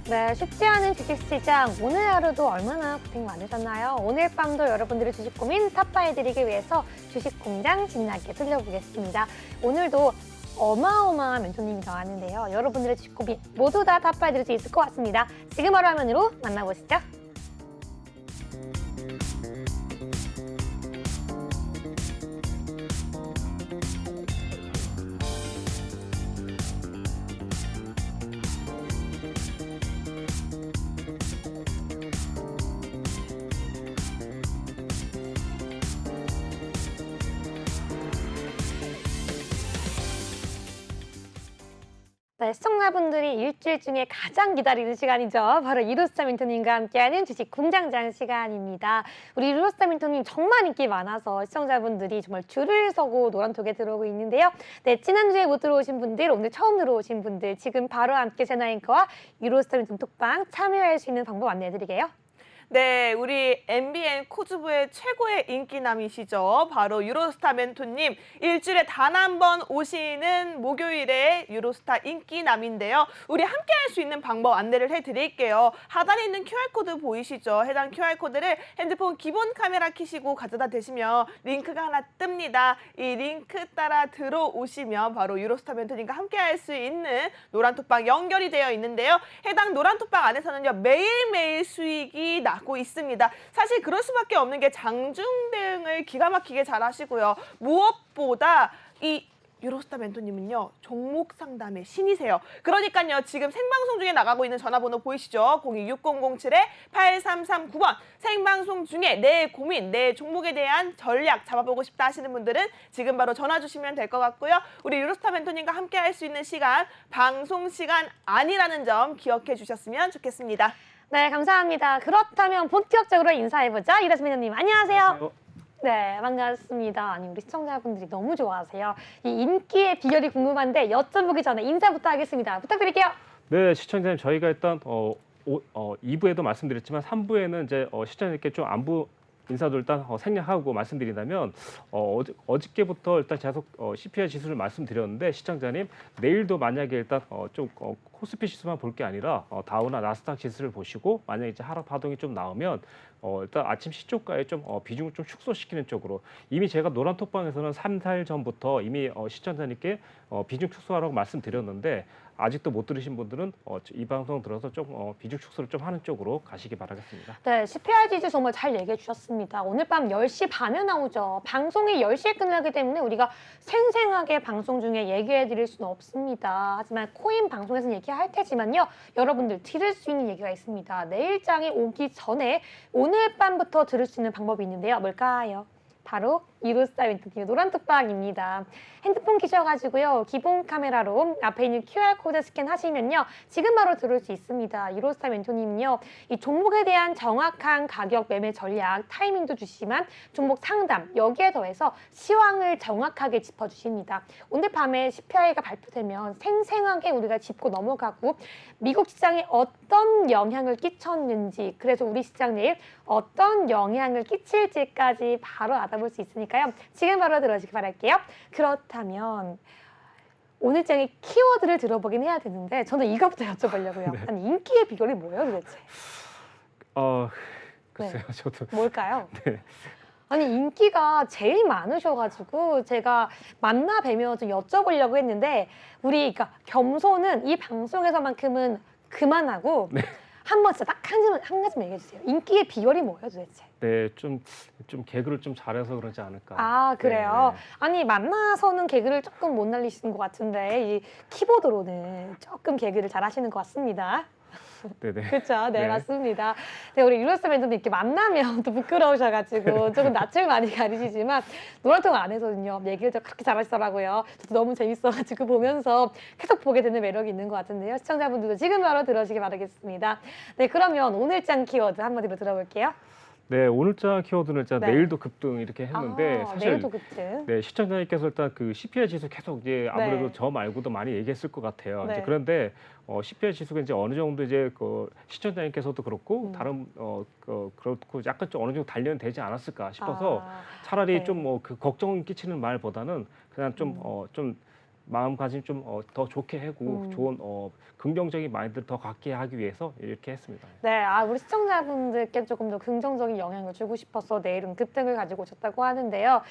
네, 쉽지 않은 주식시장. 오늘 하루도 얼마나 고생 많으셨나요? 오늘 밤도 여러분들의 주식 고민 타파해드리기 위해서 주식공장 진하게 돌려보겠습니다. 오늘도 어마어마한 멘토님이 나왔는데요. 여러분들의 주식 고민 모두 다 타파해드릴 수 있을 것 같습니다. 지금 바로 화면으로 만나보시죠. 네, 시청자분들이 일주일 중에 가장 기다리는 시간이죠. 바로 이로스타 멘토님과 함께하는 주식 공장장 시간입니다. 우리 이로스타 멘토님 정말 인기 많아서 시청자분들이 정말 줄을 서고 노란톡에 들어오고 있는데요. 네, 지난주에 못 들어오신 분들, 오늘 처음 들어오신 분들 지금 바로 함께 제나앵커와 이로스타 멘토님 톡방 참여할 수 있는 방법 안내해드리게요. 네, 우리 MBN 코즈부의 최고의 인기남이시죠. 바로 유로스타 멘토님. 일주일에 단 한 번 오시는 목요일에 유로스타 인기남인데요. 우리 함께 할 수 있는 방법 안내를 해드릴게요. 하단에 있는 QR코드 보이시죠? 해당 QR코드를 핸드폰 기본 카메라 켜시고 가져다 대시면 링크가 하나 뜹니다. 이 링크 따라 들어오시면 바로 유로스타 멘토님과 함께 할 수 있는 노란톡방 연결이 되어 있는데요. 해당 노란톡방 안에서는요, 매일매일 수익이 나고 있습니다. 사실 그럴 수밖에 없는 게 장중등을 기가 막히게 잘 하시고요. 무엇보다 이 유로스타 멘토님은요, 종목 상담의 신이세요. 그러니까요, 지금 생방송 중에 나가고 있는 전화번호 보이시죠? 026007-8339번. 생방송 중에 내 고민, 내 종목에 대한 전략 잡아보고 싶다 하시는 분들은 지금 바로 전화 주시면 될 것 같고요. 우리 유로스타 멘토님과 함께 할 수 있는 시간, 방송 시간 아니라는 점 기억해 주셨으면 좋겠습니다. 네, 감사합니다. 그렇다면 본격적으로 인사해보죠. 이로스타 멘토님, 안녕하세요. 네, 반갑습니다. 아니, 우리 시청자분들이 너무 좋아하세요. 이 인기의 비결이 궁금한데 여쭤보기 전에 인사부터 하겠습니다. 부탁드릴게요. 네, 시청자님 저희가 일단 2부에도 말씀드렸지만 3부에는 이제 시청자님께 좀 안부 인사도 일단 생략하고 말씀드린다면 어저께부터 일단 계속 CPI 지수를 말씀드렸는데 시청자님 내일도 만약에 일단 좀 코스피 지수만 볼 게 아니라 다우나 나스닥 지수를 보시고 만약에 이제 하락 파동이 좀 나오면 일단 아침 시초가에 좀 비중을 좀 축소시키는 쪽으로 이미 제가 노란 톡방에서는 3, 4일 전부터 이미 시청자님께 비중 축소하라고 말씀드렸는데 아직도 못 들으신 분들은 이 방송 들어서 좀 비중 축소를 좀 하는 쪽으로 가시기 바라겠습니다. 네, CPI 지수 정말 잘 얘기해 주셨습니다. 오늘 밤 10시 반에 나오죠. 방송이 10시에 끝나기 때문에 우리가 생생하게 방송 중에 얘기해 드릴 수는 없습니다. 하지만 코인 방송에서는 얘기할 테지만요. 여러분들 들을 수 있는 얘기가 있습니다. 내일장이 오기 전에 오늘 밤부터 들을 수 있는 방법이 있는데요. 뭘까요? 바로 이로스타 멘토님의 노란톡방입니다. 핸드폰 키셔가지고요. 기본 카메라로 앞에 있는 QR코드 스캔하시면요. 지금 바로 들을 수 있습니다. 이로스타 멘토님은요. 이 종목에 대한 정확한 가격 매매 전략, 타이밍도 주시지만 종목 상담, 여기에 더해서 시황을 정확하게 짚어주십니다. 오늘 밤에 CPI가 발표되면 생생하게 우리가 짚고 넘어가고 미국 시장에 어떤 영향을 끼쳤는지, 그래서 우리 시장 내일 어떤 영향을 끼칠지까지 바로 알아볼 수 있으니까요. 지금 바로 들어주시기 바랄게요. 그렇다면 오늘장의 키워드를 들어보긴 해야 되는데 저는 이거부터 여쭤보려고요. 네. 아니, 인기의 비결이 뭐예요 도대체? 글쎄요, 저도 뭘까요? 네. 아니, 인기가 제일 많으셔가지고 제가 만나 뵈면 좀 여쭤보려고 했는데 우리 그러니까 겸손은 이 방송에서만큼은 그만하고 네. 한번 진짜 딱 한 가지만 얘기해 주세요. 인기의 비결이 뭐예요 도대체? 네, 좀 개그를 좀 잘해서 그러지 않을까. 아, 그래요? 네. 아니, 만나서는 개그를 조금 못 날리시는 것 같은데 이 키보드로는 조금 개그를 잘 하시는 것 같습니다. 네네. 그렇죠? 네, 네. 맞습니다. 네, 우리 유로스 멘토도 이렇게 만나면 또 부끄러우셔가지고 조금 낯을 많이 가리시지만 노란통 안에서는요 얘기를 좀 그렇게 잘하시더라고요. 저도 너무 재밌어가지고 보면서 계속 보게 되는 매력이 있는 것 같은데요. 시청자분들도 지금 바로 들어주시기 바라겠습니다. 네, 그러면 오늘장 키워드 한마디로 들어볼게요. 네, 오늘자 키워드는 일단 네. 내일도 급등 이렇게 했는데 사실 내일도 급등. 네, 시청자님께서 일단 그 CPI 지수 계속 이제 아무래도 네. 저 말고도 많이 얘기했을 것 같아요. 네. 이제 그런데 CPI 지수가 이제 어느 정도 이제 그 시청자님께서도 그렇고 다른 그렇고 약간 좀 어느 정도 단련되지 않았을까 싶어서 차라리 네. 좀 그 걱정 끼치는 말보다는 그냥 좀 마음가짐 좀 더 좋게 하고 좋은 긍정적인 마인드를 더 갖게 하기 위해서 이렇게 했습니다. 네, 우리 시청자분들께 조금 더 긍정적인 영향을 주고 싶어서 내일은 급등을 가지고 오셨다고 하는데요.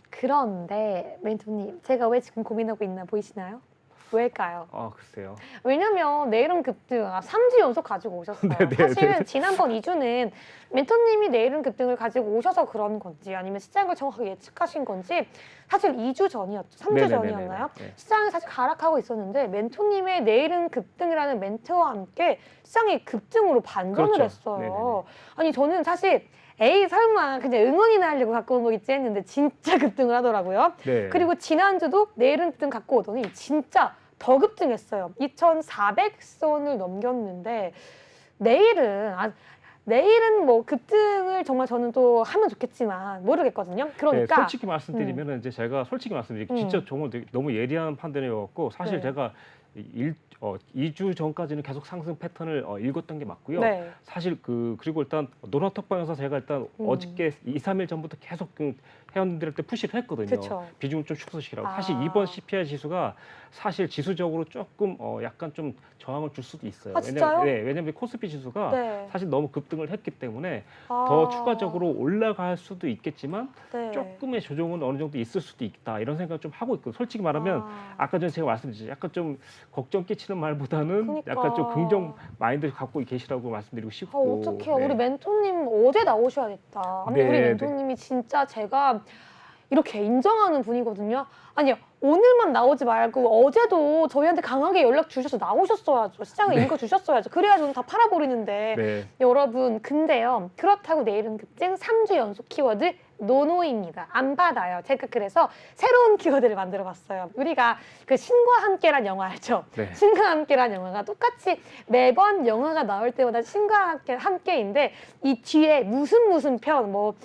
그런데 멘토님, 제가 왜 지금 고민하고 있나 보이시나요? 왜일까요? 글쎄요. 왜냐면 내일은 급등 3주 연속 가지고 오셨어요. 네네, 사실은 네네. 지난번 2주는 멘토님이 내일은 급등을 가지고 오셔서 그런 건지 아니면 시장을 정확하게 예측하신 건지 사실 2주 전이었죠. 3주 네네네네네. 전이었나요? 네. 시장이 사실 하락하고 있었는데 멘토님의 내일은 급등이라는 멘트와 함께 시장이 급등으로 반전을 그렇죠. 했어요. 네네네. 아니 저는 사실 에이 설마 그냥 응원이나 하려고 갖고 온 거겠지 했는데 진짜 급등을 하더라고요. 네. 그리고 지난주도 내일은 급등 갖고 오더니 진짜 더 급등했어요. 2,400선을 넘겼는데 내일은 뭐 급등을 정말 저는 또 하면 좋겠지만 모르겠거든요. 네, 그러니까 솔직히 말씀드리면 이제 제가 솔직히 말씀드리면 진짜 정말 너무 예리한 판단이었고 사실 네. 제가 2주 전까지는 계속 상승 패턴을 읽었던 게 맞고요. 네. 사실 그리고 일단 노란톡방에서 제가 일단 어저께 2, 3일 전부터 계속 회원들한테 푸시를 했거든요. 그쵸. 비중을 좀 축소시키라고. 아. 사실 이번 CPI 지수가 사실 지수적으로 조금 약간 좀 저항을 줄 수도 있어요. 아, 진짜요? 왜냐면 코스피 지수가 네. 사실 너무 급등을 했기 때문에 아. 더 추가적으로 올라갈 수도 있겠지만 네. 조금의 조정은 어느 정도 있을 수도 있다 이런 생각 좀 하고 있고 솔직히 말하면 아까 전에 제가 말씀드렸죠. 약간 좀 걱정 끼치는 말보다는 그러니까. 약간 좀 긍정 마인드 갖고 계시라고 말씀드리고 싶고. 어떡해요. 네. 우리 멘토님 어제 나오셔야겠다. 아니, 네, 우리 네. 멘토님이 진짜 제가 이렇게 인정하는 분이거든요. 아니요. 오늘만 나오지 말고 어제도 저희한테 강하게 연락 주셔서 나오셨어야죠. 시장을 읽어주셨어야죠. 그래야 저는 다 팔아버리는데. 네. 여러분 근데요. 그렇다고 내일은 급등 3주 연속 키워드 노노입니다. 안 받아요. 제가 그래서 새로운 키워드를 만들어 봤어요. 우리가 그 신과 함께란 영화 알죠? 네. 신과 함께란 영화가 똑같이 매번 영화가 나올 때마다 신과 함께인데 이 뒤에 무슨 편, 뭐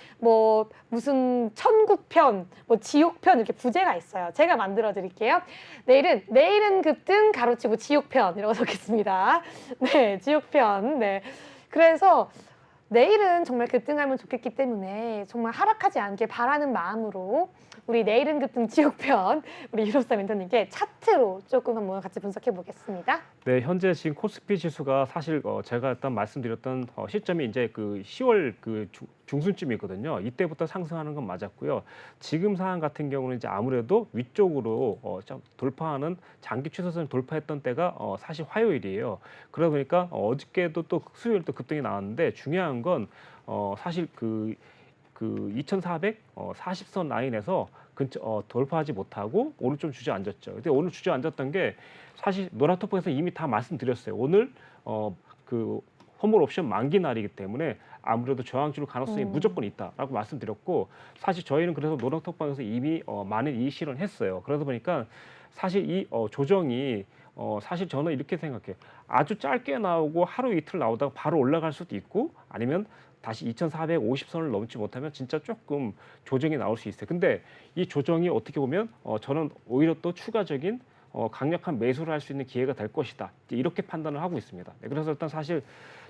무슨 천국편, 뭐 지옥편 이렇게 부제가 있어요. 제가 만들어 드릴게요. 내일은 급등 가로치고 지옥편이라고 적겠습니다. 네, 지옥편. 네. 그래서 내일은 정말 급등하면 좋겠기 때문에 정말 하락하지 않길 바라는 마음으로 우리 내일은 급등 지옥편 우리 유럽사 멘토님께 차트로 조금 한번 같이 분석해 보겠습니다. 네, 현재 지금 코스피 지수가 사실 제가 일단 말씀드렸던 시점이 이제 그 10월 중순쯤이거든요. 이때부터 상승하는 건 맞았고요. 지금 상황 같은 경우는 이제 아무래도 위쪽으로 돌파하는 장기 추세선을 돌파했던 때가 사실 화요일이에요. 그러다 보니까 어저께도 또 수요일 또 급등이 나왔는데 중요한 건 사실 그 2,440선 라인에서 돌파하지 못하고 오늘 좀 주저앉았죠. 근데 오늘 주저앉았던 게 사실 노란톡방에서 이미 다 말씀드렸어요. 오늘 그 허물 옵션 만기 날이기 때문에 아무래도 저항줄 가능성이 무조건 있다라고 말씀드렸고 사실 저희는 그래서 노란톡방에서 이미 많은 이의 실현했어요. 그러다 보니까 사실 이 조정이 사실 저는 이렇게 생각해요. 아주 짧게 나오고 하루 이틀 나오다가 바로 올라갈 수도 있고 아니면 다시 2,450선을 넘지 못하면 진짜 조금 조정이 나올 수 있어요. 근데 이 조정이 어떻게 보면 저는 오히려 또 추가적인 강력한 매수를 할 수 있는 기회가 될 것이다. 이렇게 판단을 하고 있습니다. 네, 그래서 일단 사실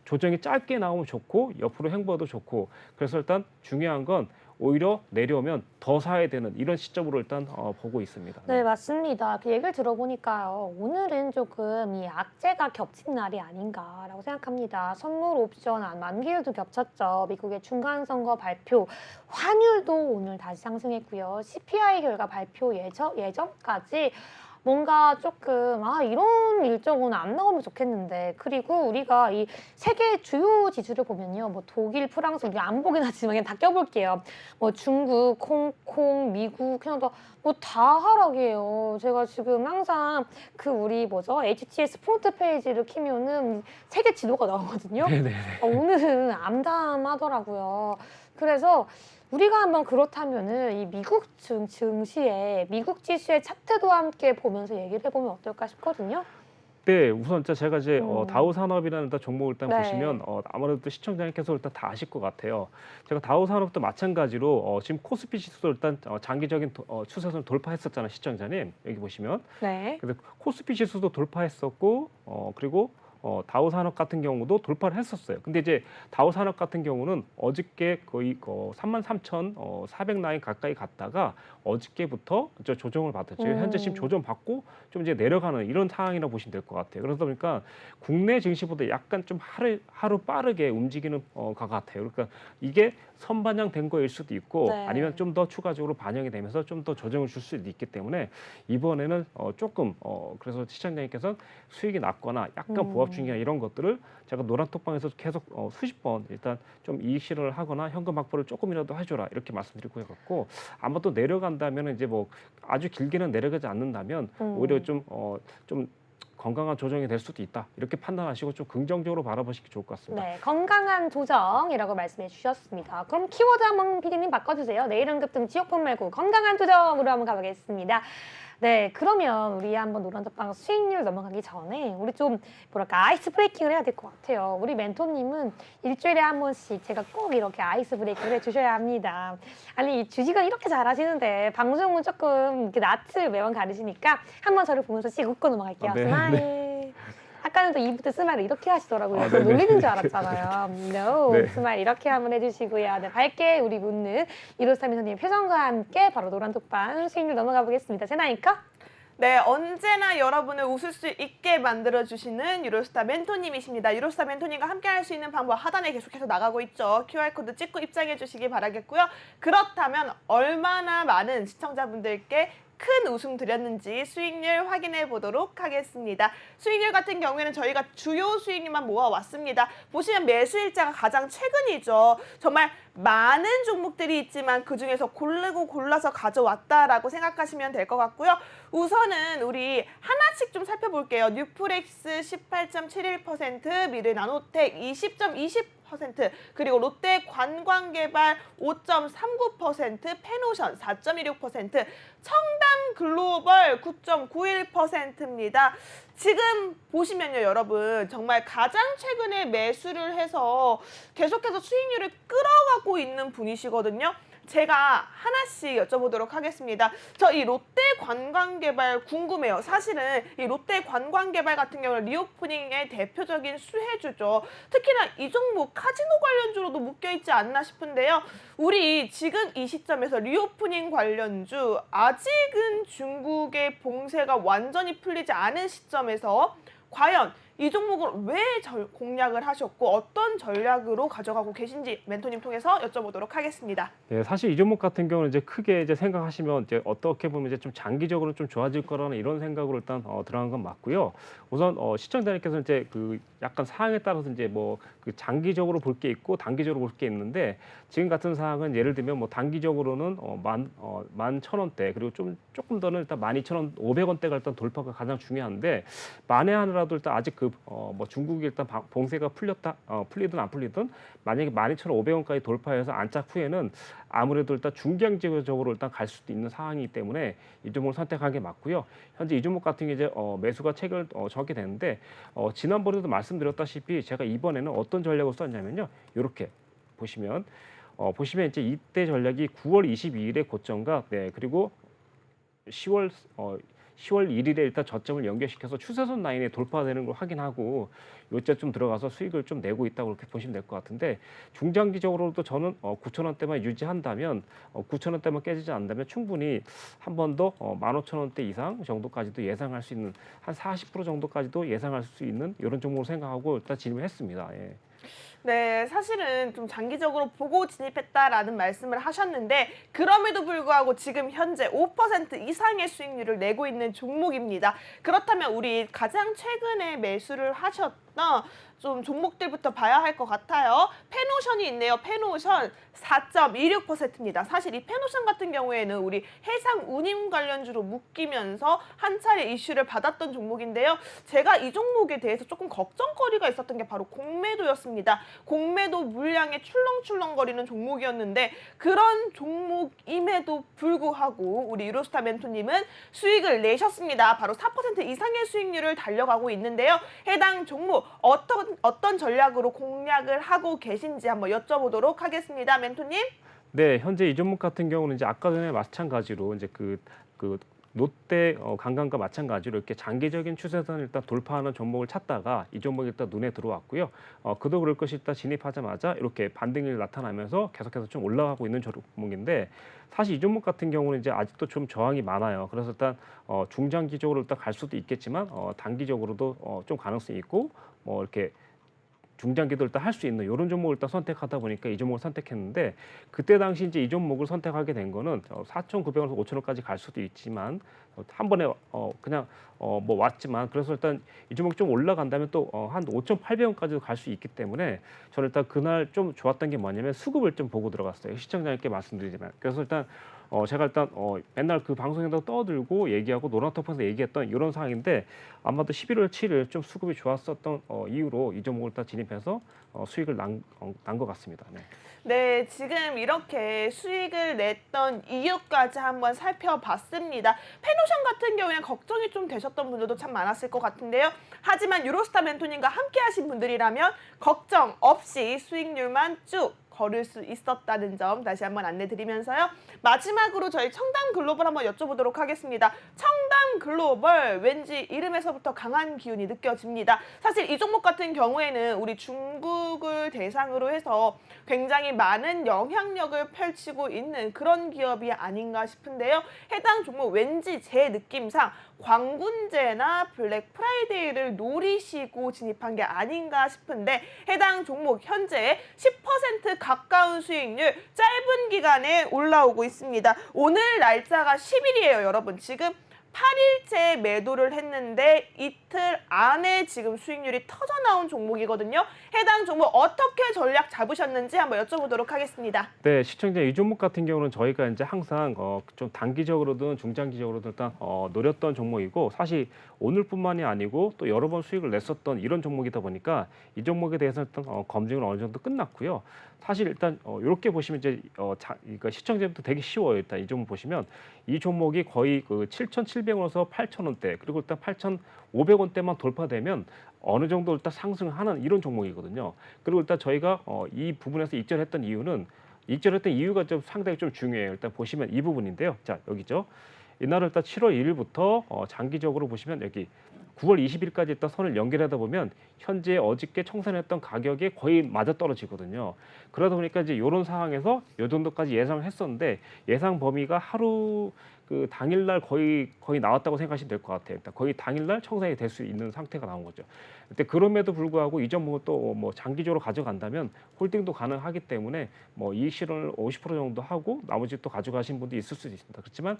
조정이 짧게 나오면 좋고 옆으로 횡보도 좋고 그래서 일단 중요한 건 오히려 내려오면 더 사야 되는 이런 시점으로 일단 보고 있습니다. 네, 맞습니다. 그 얘기를 들어보니까요. 오늘은 조금 이 악재가 겹친 날이 아닌가라고 생각합니다. 선물 옵션 만기일도 겹쳤죠. 미국의 중간선거 발표, 환율도 오늘 다시 상승했고요. CPI 결과 발표 예정까지 뭔가 조금 이런 일정은 안 나오면 좋겠는데 그리고 우리가 이 세계 주요 지수를 보면요 뭐 독일, 프랑스 우리 안 보긴 하지만 그냥 다 껴볼게요. 뭐 중국, 홍콩, 미국, 캐나다 뭐 다 하락이에요. 제가 지금 항상 그 우리 HTS 프론트 페이지를 키면은 세계 지도가 나오거든요. 네네. 오늘은 암담하더라고요. 그래서 우리가 한번 그렇다면은 이 미국 증시의 미국 지수의 차트도 함께 보면서 얘기를 해보면 어떨까 싶거든요. 네, 우선 제가 이제 다우 산업이라는 종목을 일단 네. 보시면 아무래도 시청자님께서 일단 다 아실 것 같아요. 제가 다우 산업도 마찬가지로 지금 코스피 지수도 일단 장기적인 추세선을 돌파했었잖아요, 시청자님. 여기 보시면. 네. 그래서 코스피 지수도 돌파했었고 그리고 다우 산업 같은 경우도 돌파를 했었어요. 근데 이제 다우 산업 같은 경우는 어저께 거의 33,400 라인 가까이 갔다가 어저께부터 조정을 받았죠. 현재 지금 조정받고 좀 이제 내려가는 이런 상황이라고 보시면 될 것 같아요. 그러다 보니까 국내 증시보다 약간 좀 하루 빠르게 움직이는 것 같아요. 그러니까 이게 선반영된 거일 수도 있고 네. 아니면 좀 더 추가적으로 반영이 되면서 좀 더 조정을 줄 수도 있기 때문에 이번에는 조금 그래서 시장장님께서는 수익이 낮거나 약간 부합 중이나 이런 것들을 제가 노란톡방에서 계속 수십 번 일단 좀 이익 실현을 하거나 현금 확보를 조금이라도 해줘라 이렇게 말씀드리고 해갖고 아마 또 내려간다면 이제 뭐 아주 길게는 내려가지 않는다면 오히려 좀 건강한 조정이 될 수도 있다 이렇게 판단하시고 좀 긍정적으로 바라보시기 좋을 것 같습니다. 네, 건강한 조정이라고 말씀해 주셨습니다. 그럼 키워드 한번 PD님 바꿔주세요. 내일은급 등 지역폰 말고 건강한 조정으로 한번 가보겠습니다. 네, 그러면 우리 한번 노란톡방 수익률 넘어가기 전에 우리 좀 뭐랄까 아이스 브레이킹을 해야 될 것 같아요. 우리 멘토님은 일주일에 한 번씩 제가 꼭 이렇게 아이스 브레이킹을 해주셔야 합니다. 아니 주식은 이렇게 잘하시는데 방송은 조금 이렇게 낯을 매번 가리시니까 한번 저를 보면서 씩 웃고 넘어갈게요. 아, 네, 스마일. 아까는 또 2부 때 스마일 이렇게 하시더라고요. 아, 저 네네. 놀리는 줄 알았잖아요. No, 네. 스마일 이렇게 한번 해주시고요. 네, 밝게 우리 묻는 이로스타민 선생님 표정과 함께 바로 노란톡방 수익률 넘어가 보겠습니다. 제나 앵커. 네, 언제나 여러분을 웃을 수 있게 만들어주시는 유로스타 멘토님이십니다. 유로스타 멘토님과 함께 할 수 있는 방법 하단에 계속해서 나가고 있죠. QR코드 찍고 입장해 주시기 바라겠고요. 그렇다면 얼마나 많은 시청자분들께 큰 웃음 드렸는지 수익률 확인해 보도록 하겠습니다. 수익률 같은 경우에는 저희가 주요 수익률만 모아왔습니다. 보시면 매수일자가 가장 최근이죠. 정말 많은 종목들이 있지만 그중에서 고르고 골라서 가져왔다라고 생각하시면 될 것 같고요. 우선은 우리 하나씩 좀 살펴볼게요. 뉴프렉스 18.71%, 미르나노텍 20.20%, 그리고 롯데 관광개발 5.39%, 페노션 4.16%, 청담 글로벌 9.91%입니다. 지금 보시면요, 여러분 정말 가장 최근에 매수를 해서 계속해서 수익률을 끌어가고 있는 분이시거든요. 제가 하나씩 여쭤보도록 하겠습니다. 저 이 롯데 관광개발 궁금해요. 사실은 이 롯데 관광개발 같은 경우는 리오프닝의 대표적인 수혜주죠. 특히나 이 종목 카지노 관련주로도 묶여있지 않나 싶은데요. 우리 지금 이 시점에서 리오프닝 관련주 아직은 중국의 봉쇄가 완전히 풀리지 않은 시점에서 과연 이 종목을 왜 공략을 하셨고 어떤 전략으로 가져가고 계신지 멘토님 통해서 여쭤보도록 하겠습니다. 네, 사실 이 종목 같은 경우는 이제 크게 이제 생각하시면 이제 어떻게 보면 이제 좀 장기적으로 좀 좋아질 거라는 이런 생각으로 일단 들어간 건 맞고요. 우선 시청자님께서는 이제 그 약간 사항에 따라서 이제 뭐 그 장기적으로 볼 게 있고 단기적으로 볼 게 있는데 지금 같은 사항은 예를 들면 뭐 단기적으로는 11,000원대 그리고 조금 더는 일단 12,500원대가 일단 돌파가 가장 중요한데 만에 하나라도 일단 아직 뭐 중국이 일단 봉쇄가 풀리든 안 풀리든 만약에 12,500원까지 돌파해서 안착 후에는 아무래도 일단 중장기적으로 일단 갈 수도 있는 상황이기 때문에 이 종목을 선택하는 게 맞고요. 현재 이 종목 같은 게 이제 매수가 책을 정하게 되는데 지난번에도 말씀드렸다시피 제가 이번에는 어떤 전략을 썼냐면요. 이렇게 보시면 이제 이때 전략이 9월 22일에 고점과 그리고 10월 1일에 일단 저점을 연결시켜서 추세선 라인에 돌파되는 걸 확인하고 요때쯤 들어가서 수익을 좀 내고 있다고 그렇게 보시면 될 것 같은데 중장기적으로도 저는 9,000원대만 유지한다면 9,000원대만 깨지지 않는다면 충분히 한 번 더 15,000원대 이상 정도까지도 예상할 수 있는 한 40% 정도까지도 예상할 수 있는 이런 종목을 생각하고 일단 진입을 했습니다. 예. 네, 사실은 좀 장기적으로 보고 진입했다라는 말씀을 하셨는데 그럼에도 불구하고 지금 현재 5% 이상의 수익률을 내고 있는 종목입니다. 그렇다면 우리 가장 최근에 매수를 하셨던 좀 종목들부터 봐야 할 것 같아요. 페노션이 있네요. 페노션 4.26%입니다. 사실 이 페노션 같은 경우에는 우리 해상 운임 관련주로 묶이면서 한 차례 이슈를 받았던 종목인데요. 제가 이 종목에 대해서 조금 걱정거리가 있었던 게 바로 공매도였습니다. 공매도 물량에 출렁출렁거리는 종목이었는데 그런 종목임에도 불구하고 우리 유로스타 멘토님은 수익을 내셨습니다. 바로 4% 이상의 수익률을 달려가고 있는데요. 해당 종목 어떤 전략으로 공략을 하고 계신지 한번 여쭤보도록 하겠습니다. 멘토님. 네, 현재 이 종목 같은 경우는 이제 아까 전에 마찬가지로 이제 롯데 관광과 마찬가지로 이렇게 장기적인 추세선을 일단 돌파하는 종목을 찾다가 이 종목이 일단 눈에 들어왔고요. 그도 그럴 것이 일단 진입하자마자 이렇게 반등이 나타나면서 계속해서 좀 올라가고 있는 종목인데 사실 이 종목 같은 경우는 이제 아직도 좀 저항이 많아요. 그래서 일단 중장기적으로 일단 갈 수도 있겠지만 단기적으로도 좀 가능성이 있고 뭐 이렇게 중장기도 일단 할 수 있는 이런 종목을 일단 선택하다 보니까 이 종목을 선택했는데 그때 당시 이제 이 종목을 선택하게 된 거는 4,900원에서 5,000원까지 갈 수도 있지만 한 번에 그냥 뭐 왔지만 그래서 일단 이 종목이 좀 올라간다면 또 한 5,800원까지도 갈 수 있기 때문에 저는 일단 그날 좀 좋았던 게 뭐냐면 수급을 좀 보고 들어갔어요. 시청자님께 말씀드리지만 그래서 일단 제가 일단 맨날 그 방송에도 떠들고 얘기하고 노란토프에서 얘기했던 이런 상황인데 아마도 11월 7일 좀 수급이 좋았었던 이유로 이 종목을 딱 진입해서 수익을 난 것 같습니다. 네. 네, 지금 이렇게 수익을 냈던 이유까지 한번 살펴봤습니다. 페노션 같은 경우에는 걱정이 좀 되셨던 분들도 참 많았을 것 같은데요. 하지만 유로스타 멘토님과 함께 하신 분들이라면 걱정 없이 수익률만 쭉 걸을 수 있었다는 점 다시 한번 안내드리면서요. 마지막으로 저희 청담 글로벌 한번 여쭤보도록 하겠습니다. 청담 글로벌 왠지 이름에서부터 강한 기운이 느껴집니다. 사실 이 종목 같은 경우에는 우리 중국을 대상으로 해서 굉장히 많은 영향력을 펼치고 있는 그런 기업이 아닌가 싶은데요. 해당 종목 왠지 제 느낌상 광군제나 블랙 프라이데이를 노리시고 진입한 게 아닌가 싶은데 해당 종목 현재 10% 가까운 수익률 짧은 기간에 올라오고 있습니다. 오늘 날짜가 10일이에요, 여러분. 지금 8일째 매도를 했는데 이틀 안에 지금 수익률이 터져 나온 종목이거든요. 해당 종목 어떻게 전략 잡으셨는지 한번 여쭤보도록 하겠습니다. 네, 시청자 이 종목 같은 경우는 저희가 이제 항상 좀 단기적으로든 중장기적으로든 일단 노렸던 종목이고 사실 오늘뿐만이 아니고 또 여러 번 수익을 냈었던 이런 종목이다 보니까 이 종목에 대해서 일단 검증은 어느 정도 끝났고요. 사실 일단 이렇게 보시면 이제 그러니까 시청자부터 되게 쉬워요. 일단 이 종목 보시면 이 종목이 거의 그 7,700원에서 8,000원대 그리고 일단 8,500원대만 돌파되면 어느 정도 일단 상승하는 이런 종목이거든요. 그리고 일단 저희가 이 부분에서 익절했던 이유는 익절했던 이유가 좀 상당히 좀 중요해요. 일단 보시면 이 부분인데요. 자, 여기죠. 이날은 일단 7월 1일부터 장기적으로 보시면 여기 9월 20일까지 일단 선을 연결하다 보면 현재 어저께 청산했던 가격에 거의 맞아 떨어지거든요. 그러다 보니까 이제 이런 상황에서 이 정도까지 예상을 했었는데 예상 범위가 하루 그 당일날 거의 나왔다고 생각하시면 될 것 같아요. 일단 거의 당일날 청산이 될 수 있는 상태가 나온 거죠. 근데 그럼에도 불구하고 이 종목을 또 뭐 장기적으로 가져간다면 홀딩도 가능하기 때문에 뭐 이익 실현을 50% 정도 하고 나머지 또 가져가신 분도 있을 수도 있습니다. 그렇지만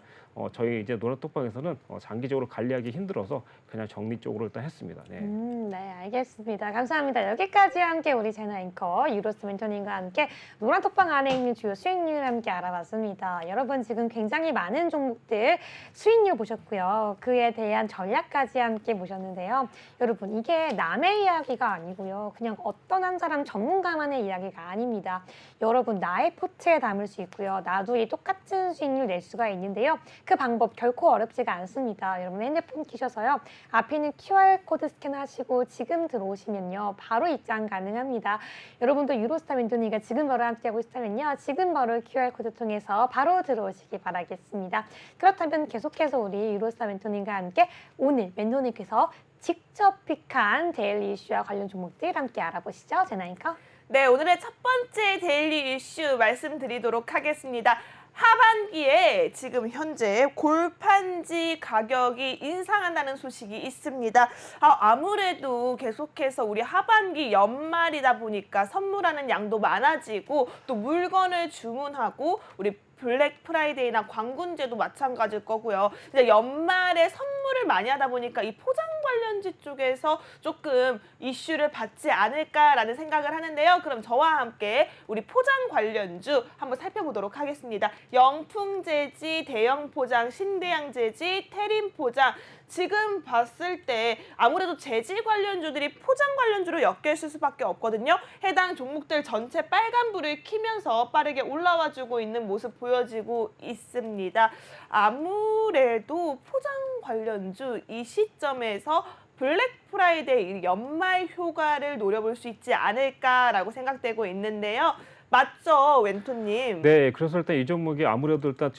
저희 이제 노란톡방에서는 장기적으로 관리하기 힘들어서 그냥 정리 쪽으로 일단 했습니다. 네. 네, 알겠습니다. 감사합니다. 여기까지 함께 우리 제나 앵커 유로스 멘토님과 함께 노란톡방 안에 있는 주요 수익률 함께 알아봤습니다. 여러분 지금 굉장히 많은 종목들 수익률 보셨고요. 그에 대한 전략까지 함께 보셨는데요. 여러분 이게 남의 이야기가 아니고요. 그냥 어떤 한 사람 전문가만의 이야기가 아닙니다. 여러분 나의 포트에 담을 수 있고요. 나도 이 똑같은 수익률 낼 수가 있는데요. 그 방법 결코 어렵지가 않습니다. 여러분 핸드폰 키셔서요. 앞에 있는 QR코드 스캔하시고 지금 들어오시면요. 바로 입장 가능합니다. 여러분도 유로스타 멘토님과 지금 바로 함께하고 있다면요. 지금 바로 QR코드 통해서 바로 들어오시기 바라겠습니다. 그렇다면 계속해서 우리 유로스타 멘토님과 함께 오늘 멘토님께서 직접 픽한 데일리 이슈와 관련 종목들 함께 알아보시죠. 제나 앵커. 네, 오늘의 첫 번째 데일리 이슈 말씀드리도록 하겠습니다. 하반기에 지금 현재 골판지 가격이 인상한다는 소식이 있습니다. 아무래도 계속해서 우리 하반기 연말이다 보니까 선물하는 양도 많아지고 또 물건을 주문하고 우리 블랙 프라이데이나 광군제도 마찬가지일 거고요. 이제 연말에 선물을 많이 하다 보니까 이 포장 관련지 쪽에서 조금 이슈를 받지 않을까라는 생각을 하는데요. 그럼 저와 함께 우리 포장 관련주 한번 살펴보도록 하겠습니다. 영풍재지, 대영포장, 신대양재지, 태림포장 지금 봤을 때 아무래도 재질 관련주들이 포장 관련주로 엮여있을 수밖에 없거든요. 해당 종목들 전체 빨간불을 켜면서 빠르게 올라와주고 있는 모습 보여지고 있습니다. 아무래도 포장 관련주 이 시점에서 블랙 프라이데이 연말 효과를 노려볼 수 있지 않을까라고 생각되고 있는데요. 맞죠, 웬토님? 네, 그래서 일단 이 종목이 아무래도 일단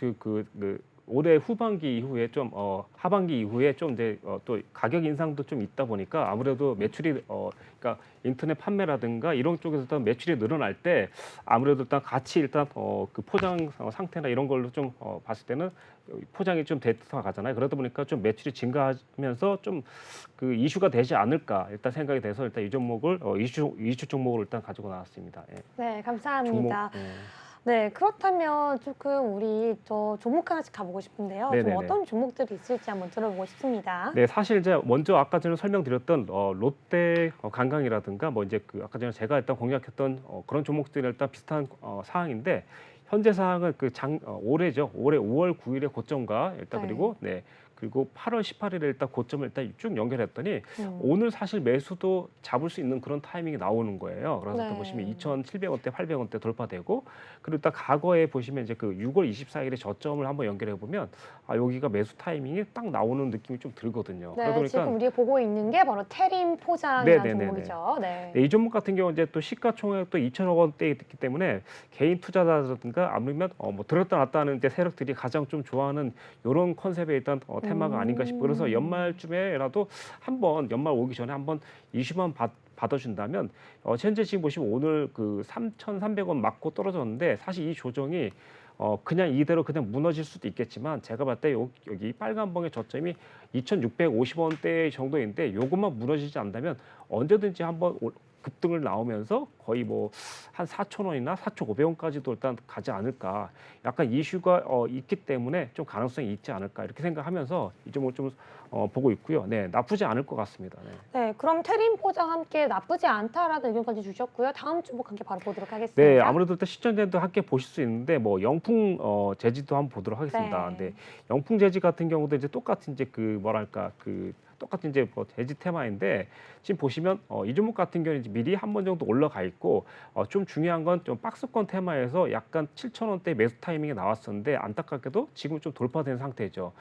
올해 후반기 이후에 좀 하반기 이후에 좀 이제 또 가격 인상도 좀 있다 보니까 아무래도 매출이 그러니까 인터넷 판매라든가 이런 쪽에서 일단 매출이 늘어날 때 아무래도 일단 같이 일단 그 포장 상태나 이런 걸로 좀 봤을 때는 포장이 좀 데이터가 가잖아요. 그러다 보니까 좀 매출이 증가하면서 좀 그 이슈가 되지 않을까 일단 생각이 돼서 일단 이 종목을 이슈 종목으로 일단 가지고 나왔습니다. 예. 네, 감사합니다. 종목, 예. 네, 그렇다면 조금 우리 저 종목 하나씩 가보고 싶은데요. 좀 네네네. 어떤 종목들이 있을지 한번 들어보고 싶습니다. 네, 사실 이제 먼저 아까 전에 설명드렸던 롯데 관광이라든가 뭐 이제 그 아까 전에 제가 일단 공략했던 그런 종목들이 일단 비슷한 사항인데 현재 사항은 올해죠. 올해 5월 9일에 고점과 일단 네. 그리고 8월 18일에 일단 고점을 일단 쭉 연결했더니 음. 오늘 사실 매수도 잡을 수 있는 그런 타이밍이 나오는 거예요. 그래서 네. 또 보시면 2,700원대, 800원대 돌파되고 그리고 또 과거에 보시면 이제 그 6월 24일에 저점을 한번 연결해 보면 여기가 매수 타이밍이 딱 나오는 느낌이 좀 들거든요. 그러다 네, 보니까 지금 우리가 보고 있는 게 바로 테림 포장이라는 네네네네. 종목이죠. 네. 네, 이 종목 같은 경우 이제 또 시가총액도 2천억 원대에 있기 때문에 개인 투자자라든가 아니면 뭐 들었다 놨다 하는 이제 세력들이 가장 좀 좋아하는 이런 컨셉의 일단 테마가 아닌가 싶고 그래서 연말쯤에라도 한번 연말 오기 전에 한번 이슈만 받아준다면 현재 지금 보시면 오늘 그 3,300원 맞고 떨어졌는데 사실 이 조정이 그냥 이대로 그냥 무너질 수도 있겠지만 제가 봤을 때 여기 빨간 봉의 저점이 2,650원대 정도인데 요것만 무너지지 않다면 언제든지 한번 급등을 나오면서 거의 뭐 한 4,000원이나 4,500원까지도 일단 가지 않을까. 약간 이슈가 있기 때문에 좀 가능성이 있지 않을까 이렇게 생각하면서 이 점을 좀 보고 있고요. 네, 나쁘지 않을 것 같습니다. 네. 네, 그럼 테림 포장 함께 나쁘지 않다라는 의견까지 주셨고요. 다음 종목 함께 바로 보도록 하겠습니다. 네, 아무래도 또 시청자도 함께 보실 수 있는데 뭐 영풍 재지도 한번 보도록 하겠습니다. 네. 네, 영풍 재지 같은 경우도 이제 똑같은 이제 그 뭐랄까 똑같은 이제 뭐 재지 테마인데 지금 보시면 이 종목 같은 경우는 이제 미리 한 번 정도 올라가 있고 좀 중요한 건 좀 박스권 테마에서 약간 7,000원대 매수 타이밍이 나왔었는데 안타깝게도 지금 좀 돌파된 상태죠.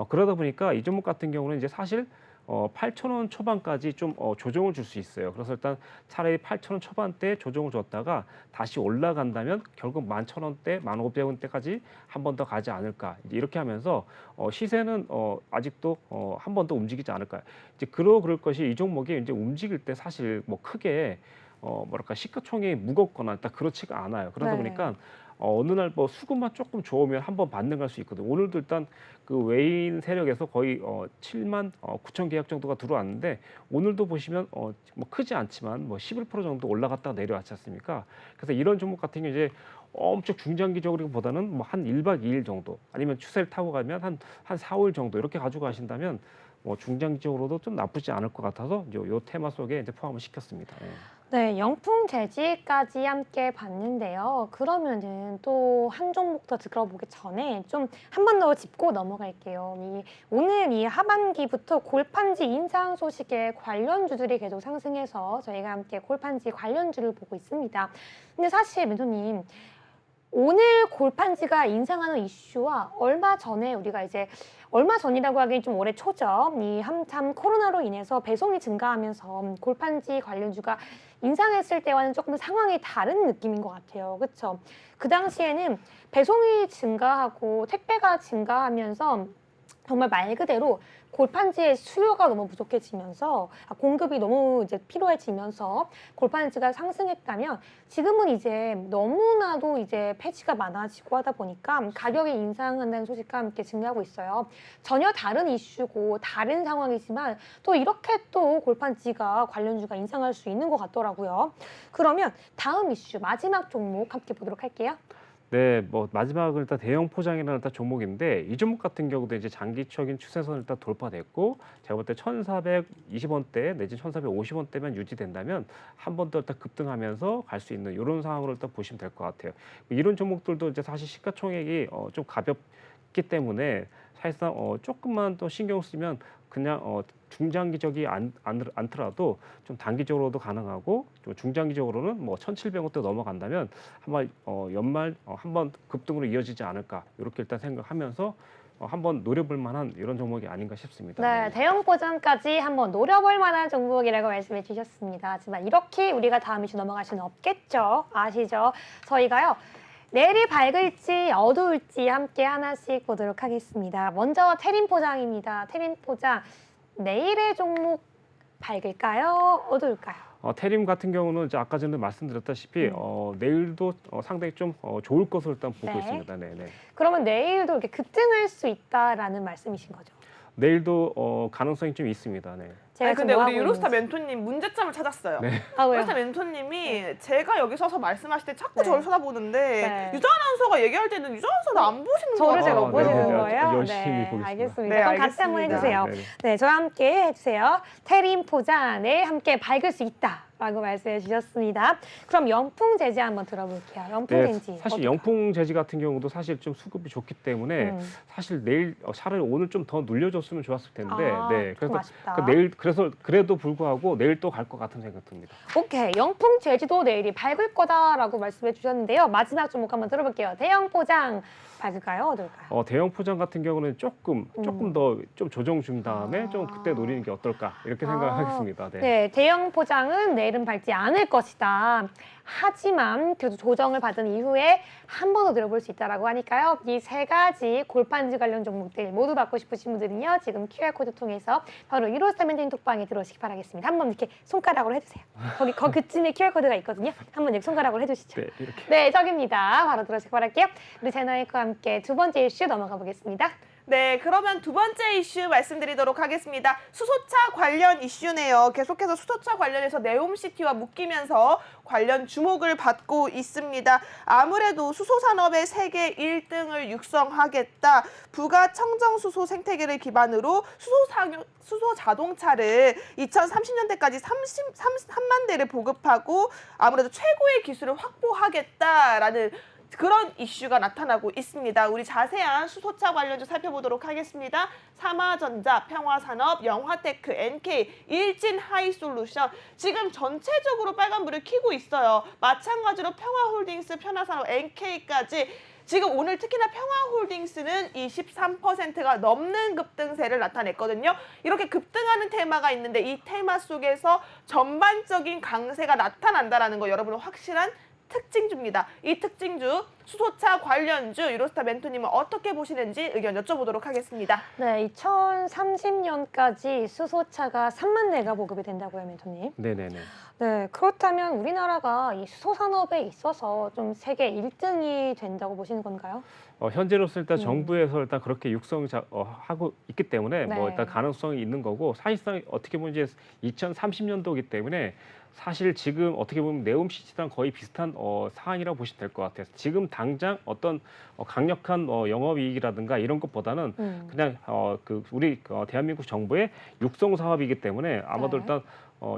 그러다 보니까 이 종목 같은 경우는 이제 사실 8,000원 초반까지 좀 조정을 줄 수 있어요. 그래서 일단 차라리 8,000원 초반대 조정을 줬다가 다시 올라간다면 결국 11,000원대, 1,500원대까지 한 번 더 가지 않을까. 이렇게 하면서 시세는 아직도 한 번 더 움직이지 않을까. 이제 그럴 것이 이 종목이 이제 움직일 때 사실 뭐 크게 뭐랄까 시가총액이 무겁거나 딱 그렇지가 않아요. 그러다 네. 보니까 어느 날 뭐 수급만 조금 좋으면 한번 반등할 수 있거든요. 오늘도 일단 그 외인 세력에서 거의 7만 9천 계약 정도가 들어왔는데 오늘도 보시면 뭐 크지 않지만 뭐 11% 정도 올라갔다가 내려왔지 않습니까? 그래서 이런 종목 같은 경우 이제 엄청 중장기적으로보다는 뭐 한 1박 2일 정도 아니면 추세를 타고 가면 한 4, 5일 정도 이렇게 가지고 가신다면 뭐 중장기적으로도 좀 나쁘지 않을 것 같아서 요 테마 속에 이제 포함을 시켰습니다. 예. 네, 영풍 재지까지 함께 봤는데요. 그러면은 또 한 종목 더 들어보기 전에 좀 한 번 더 짚고 넘어갈게요. 오늘 이 하반기부터 골판지 인상 소식에 관련주들이 계속 상승해서 저희가 함께 골판지 관련주를 보고 있습니다. 근데 사실 멘토님 오늘 골판지가 인상하는 이슈와 얼마 전에 우리가 이제 얼마 전이라고 하기엔 좀 올해 초죠. 이 한참 코로나로 인해서 배송이 증가하면서 골판지 관련주가 인상했을 때와는 조금 상황이 다른 느낌인 것 같아요. 그렇죠? 그 당시에는 배송이 증가하고 택배가 증가하면서 정말 말 그대로 골판지의 수요가 너무 부족해지면서 공급이 너무 이제 필요해지면서 골판지가 상승했다면 지금은 이제 너무나도 이제 폐지가 많아지고 하다 보니까 가격이 인상한다는 소식과 함께 증가하고 있어요. 전혀 다른 이슈고 다른 상황이지만 또 이렇게 또 골판지가 관련주가 인상할 수 있는 것 같더라고요. 그러면 다음 이슈 마지막 종목 함께 보도록 할게요. 네, 뭐 마지막은 일단 대형 포장이라는 일단 종목인데 이 종목 같은 경우도 이제 장기적인 추세선을 일단 돌파됐고 제가 볼 때 1,420원대 내지 1,450원대만 유지된다면 한 번 더 일단 급등하면서 갈 수 있는 이런 상황으로 일단 보시면 될 것 같아요. 이런 종목들도 이제 사실 시가총액이 좀 가볍기 때문에 사실상 조금만 더 신경 쓰면 그냥 중장기적이 않더라도 좀 단기적으로도 가능하고 좀 중장기적으로는 뭐 1,700원대 넘어간다면 한번 연말 한번 급등으로 이어지지 않을까 이렇게 일단 생각하면서 한번 노려볼 만한 이런 종목이 아닌가 싶습니다. 네, 대형 포장까지 한번 노려볼 만한 종목이라고 말씀해 주셨습니다. 하지만 이렇게 우리가 다음 이슈 넘어갈 수는 없겠죠. 아시죠? 저희가요. 내일이 밝을지 어두울지 함께 하나씩 보도록 하겠습니다. 먼저 태림 포장입니다. 태림 포장, 내일의 종목 밝을까요? 어두울까요? 테림 같은 경우는 이제 아까 전에 말씀드렸다시피 내일도 상당히 좀 좋을 것으로 일단 보고 네. 있습니다. 네네. 그러면 내일도 이렇게 급등할 수 있다라는 말씀이신 거죠? 내일도 가능성이 좀 있습니다. 네. 제가 아니, 근데 지금 뭐 우리 하고 유로스타 있는지. 멘토님 문제점을 찾았어요. 네. 아, 왜요? 유로스타 멘토님이 제가 여기 서서 말씀하실 때 자꾸 네. 저를 쳐다보는데 네. 유자 아나운서가 얘기할 때는 유자 아나운서도 안 보시는 저를 거예요. 제가 못 보시는 네네네. 거예요? 열심히 보겠습니다. 알겠습니다. 네, 그럼 같이 한번 알겠습니다. 해주세요. 네네. 네, 저와 함께 해주세요. 태림 포장, 내일 함께 밝을 수 있다라고 말씀해 주셨습니다. 그럼 영풍 제지 한번 들어볼게요. 영풍 네, 제지. 사실 영풍 재지 같은 경우도 사실 좀 수급이 좋기 때문에 사실 내일 차라리 오늘 좀 더 눌려줬으면 좋았을 텐데 네, 좀 그래서 아쉽다. 내일 그래서 그래도 불구하고 내일 또 갈 것 같은 생각 듭니다. 오케이, 영풍 제지도 내일이 밝을 거다라고 말씀해 주셨는데요. 마지막 종목 한번 들어볼게요. 대형 포장 밝을까요? 어떨까요? 대형 포장 같은 경우는 조금 더 좀 조정 준 다음에 아. 좀 그때 노리는 게 어떨까 이렇게 생각하겠습니다. 네. 네, 대형 포장은 내일은 밝지 않을 것이다. 하지만 그래도 조정을 받은 이후에 한 번 더 들어볼 수 있다라고 하니까요. 이 세 가지 골판지 관련 종목들 모두 받고 싶으신 분들은요. 지금 QR코드 통해서 바로 유로스타 멘토링 톡방에 들어오시기 바라겠습니다. 한번 이렇게 손가락으로 해주세요. 거기 그쯤에 QR코드가 있거든요. 한번 이렇게 손가락으로 해주시죠. 네, 이렇게. 네, 저기입니다. 바로 들어오시기 바랄게요. 우리 제너이크와 함께 두 번째 이슈 넘어가 보겠습니다. 네, 그러면 두 번째 이슈 말씀드리도록 하겠습니다. 수소차 관련 이슈네요. 계속해서 수소차 관련해서 네옴시티와 묶이면서 관련 주목을 받고 있습니다. 아무래도 수소산업의 세계 1등을 육성하겠다. 부가 청정수소 생태계를 기반으로 수소 자동차를 2030년대까지 3만 대를 보급하고 아무래도 최고의 기술을 확보하겠다라는 그런 이슈가 나타나고 있습니다. 우리 자세한 수소차 관련주 살펴보도록 하겠습니다. 삼화전자, 평화산업, 영화테크, NK, 일진하이솔루션 지금 전체적으로 빨간불을 켜고 있어요. 마찬가지로 평화홀딩스, 평화산업, NK까지 지금 오늘 특히나 평화홀딩스는 23%가 넘는 급등세를 나타냈거든요. 이렇게 급등하는 테마가 있는데 이 테마 속에서 전반적인 강세가 나타난다는 거 여러분은 확실한 특징주입니다. 이 특징주, 수소차 관련주 유로스타 멘토님은 어떻게 보시는지 의견 여쭤보도록 하겠습니다. 네, 2030년까지 수소차가 3만 대가 보급이 된다고요, 멘토님. 네네네. 네, 그렇다면 우리나라가 이 수소 산업에 있어서 좀 세계 1등이 된다고 보시는 건가요? 현재로서 일단 정부에서 일단 그렇게 하고 있기 때문에 네. 뭐 일단 가능성이 있는 거고 사실상 어떻게 보면 이제 2030년도이기 때문에 사실 지금 어떻게 보면 네옴시티랑 거의 비슷한 사안이라고 보시면 될 것 같아요. 지금 당장 어떤 강력한 영업이익이라든가 이런 것보다는 그냥 우리 대한민국 정부의 육성 사업이기 때문에 아마도 네. 일단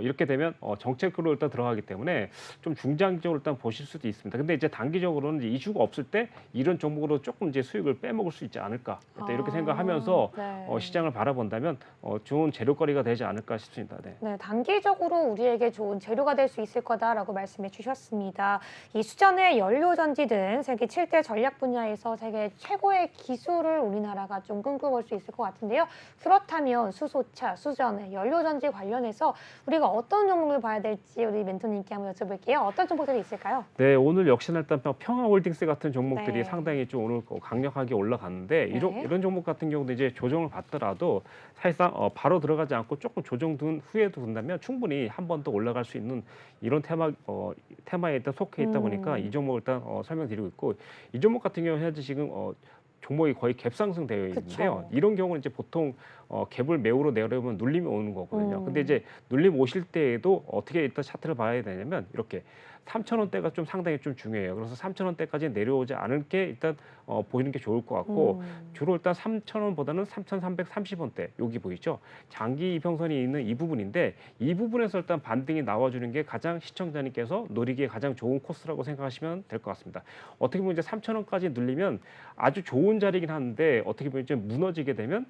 이렇게 되면 정책으로 일단 들어가기 때문에 좀 중장기적으로 일단 보실 수도 있습니다. 근데 이제 단기적으로는 이제 이슈가 없을 때 이런 종목으로 조금 이제 수익을 빼먹을 수 있지 않을까 일단 이렇게 생각하면서 네. 시장을 바라본다면 좋은 재료거리가 되지 않을까 싶습니다. 네. 네, 단기적으로 우리에게 좋은 재료가 될 수 있을 거다라고 말씀해 주셨습니다. 이 수전의 연료전지 등 세계 7대 전략 분야에서 세계 최고의 기술을 우리나라가 좀 꿈꿔볼 수 있을 것 같은데요. 그렇다면 수소차, 수전의 연료전지 관련해서 우리가 어떤 종목을 봐야 될지 우리 멘토님께 한번 여쭤볼게요. 어떤 종목들이 있을까요? 네, 오늘 역시나 일단 평화홀딩스 같은 종목들이 네. 상당히 좀 오늘 강력하게 올라갔는데 네. 이런 종목 같은 경우도 이제 조정을 받더라도 사실상 바로 들어가지 않고 조금 조정된 후에도 둔다면 충분히 한 번 더 올라갈 수 있는 이런 테마에 일단 속해 있다 보니까 이 종목을 일단 설명드리고 있고 이 종목 같은 경우 현재 지금 종목이 거의 갭상승되어 있는데요. 그쵸. 이런 경우는 이제 보통 갭을 매우로 내려면 눌림이 오는 거거든요. 근데 이제 눌림 오실 때에도 어떻게 일단 차트를 봐야 되냐면 이렇게 3,000원대가 좀 상당히 좀 중요해요. 그래서 3,000원대까지 내려오지 않을 게 일단 보이는 게 좋을 것 같고 주로 일단 3,000원보다는 3,330원대 여기 보이죠? 장기 이평선이 있는 이 부분인데 이 부분에서 일단 반등이 나와주는 게 가장 시청자님께서 노리기에 가장 좋은 코스라고 생각하시면 될 것 같습니다. 어떻게 보면 이제 3,000원까지 눌리면 아주 좋은 자리긴 한데 어떻게 보면 좀 무너지게 되면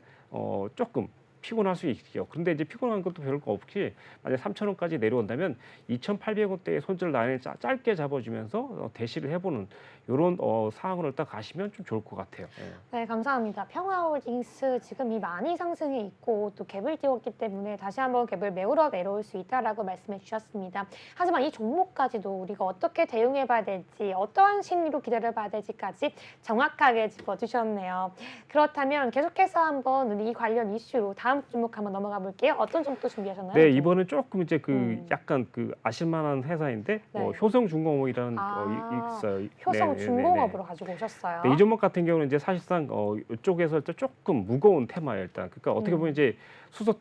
조금 피곤할 수 있죠. 그런데 이제 피곤한 것도 별거 없이 만약 3,000원까지 내려온다면 2,800원대의 손절 라인을 짧게 잡아주면서 대시를 해보는 이런 상황으로 딱 가시면 좀 좋을 것 같아요. 예. 네, 감사합니다. 평화홀딩스 지금 이 많이 상승해 있고 또 갭을 띄웠기 때문에 다시 한번 갭을 메우러 내려올 수 있다라고 말씀해 주셨습니다. 하지만 이 종목까지도 우리가 어떻게 대응해 봐야 될지 어떠한 심리로 기다려 봐야 될지까지 정확하게 짚어주셨네요. 그렇다면 계속해서 한번 우리 이 관련 이슈로 다음 종목 한번 넘어가 볼게요. 어떤 종목도 준비하셨나요? 네, 이번은 조금 이제 약간 네. 아실만한 회사인데 효성중공업이라는 있어요. 효성중공업으로 가지고 오셨어요. 네, 이 종목 같은 경우는 이제 사실상 이쪽에서 조금 무거운 테마예요. 일단 그러니까 어떻게 보면 이제 수소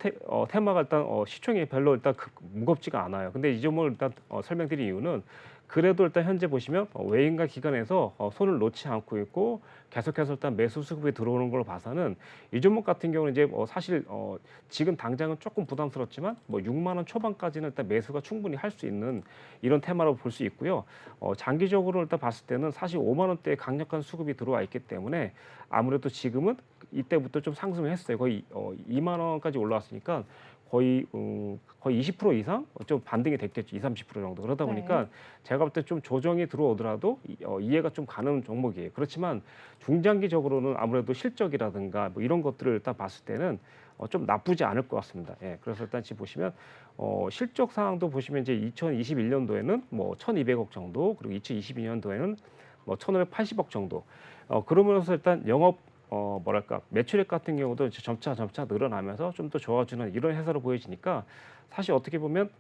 테마가 일단 시총이 별로 일단 무겁지가 않아요. 근데 이 종목을 일단 설명드린 이유는 그래도 일단 현재 보시면 외인과 기관에서 손을 놓지 않고 있고 계속해서 일단 매수 수급이 들어오는 걸로 봐서는 이 종목 같은 경우는 이제 사실 지금 당장은 조금 부담스럽지만 6만 원 초반까지는 일단 매수가 충분히 할 수 있는 이런 테마로 볼 수 있고요. 장기적으로 일단 봤을 때는 사실 5만 원대의 강력한 수급이 들어와 있기 때문에 아무래도 지금은 이때부터 좀 상승을 했어요. 거의 2만 원까지 올라왔으니까 거의 20% 이상 좀 반등이 됐겠죠. 20-30% 정도. 그러다 보니까 제가 볼 때 좀 조정이 들어오더라도 이해가 좀 가는 종목이에요. 그렇지만 중장기적으로는 아무래도 실적이라든가 이런 것들을 일단 봤을 때는 좀 나쁘지 않을 것 같습니다. 예, 그래서 일단 지금 보시면 실적 상황도 보시면 이제 2021년도에는 1,200억 정도, 그리고 2022년도에는 1,580억 정도. 그러면서 일단 영업 매출액 같은 경우도 이제 점차 늘어나면서 좀 더 좋아지는 이런 회사로 보여지니까 사실 어떻게 보면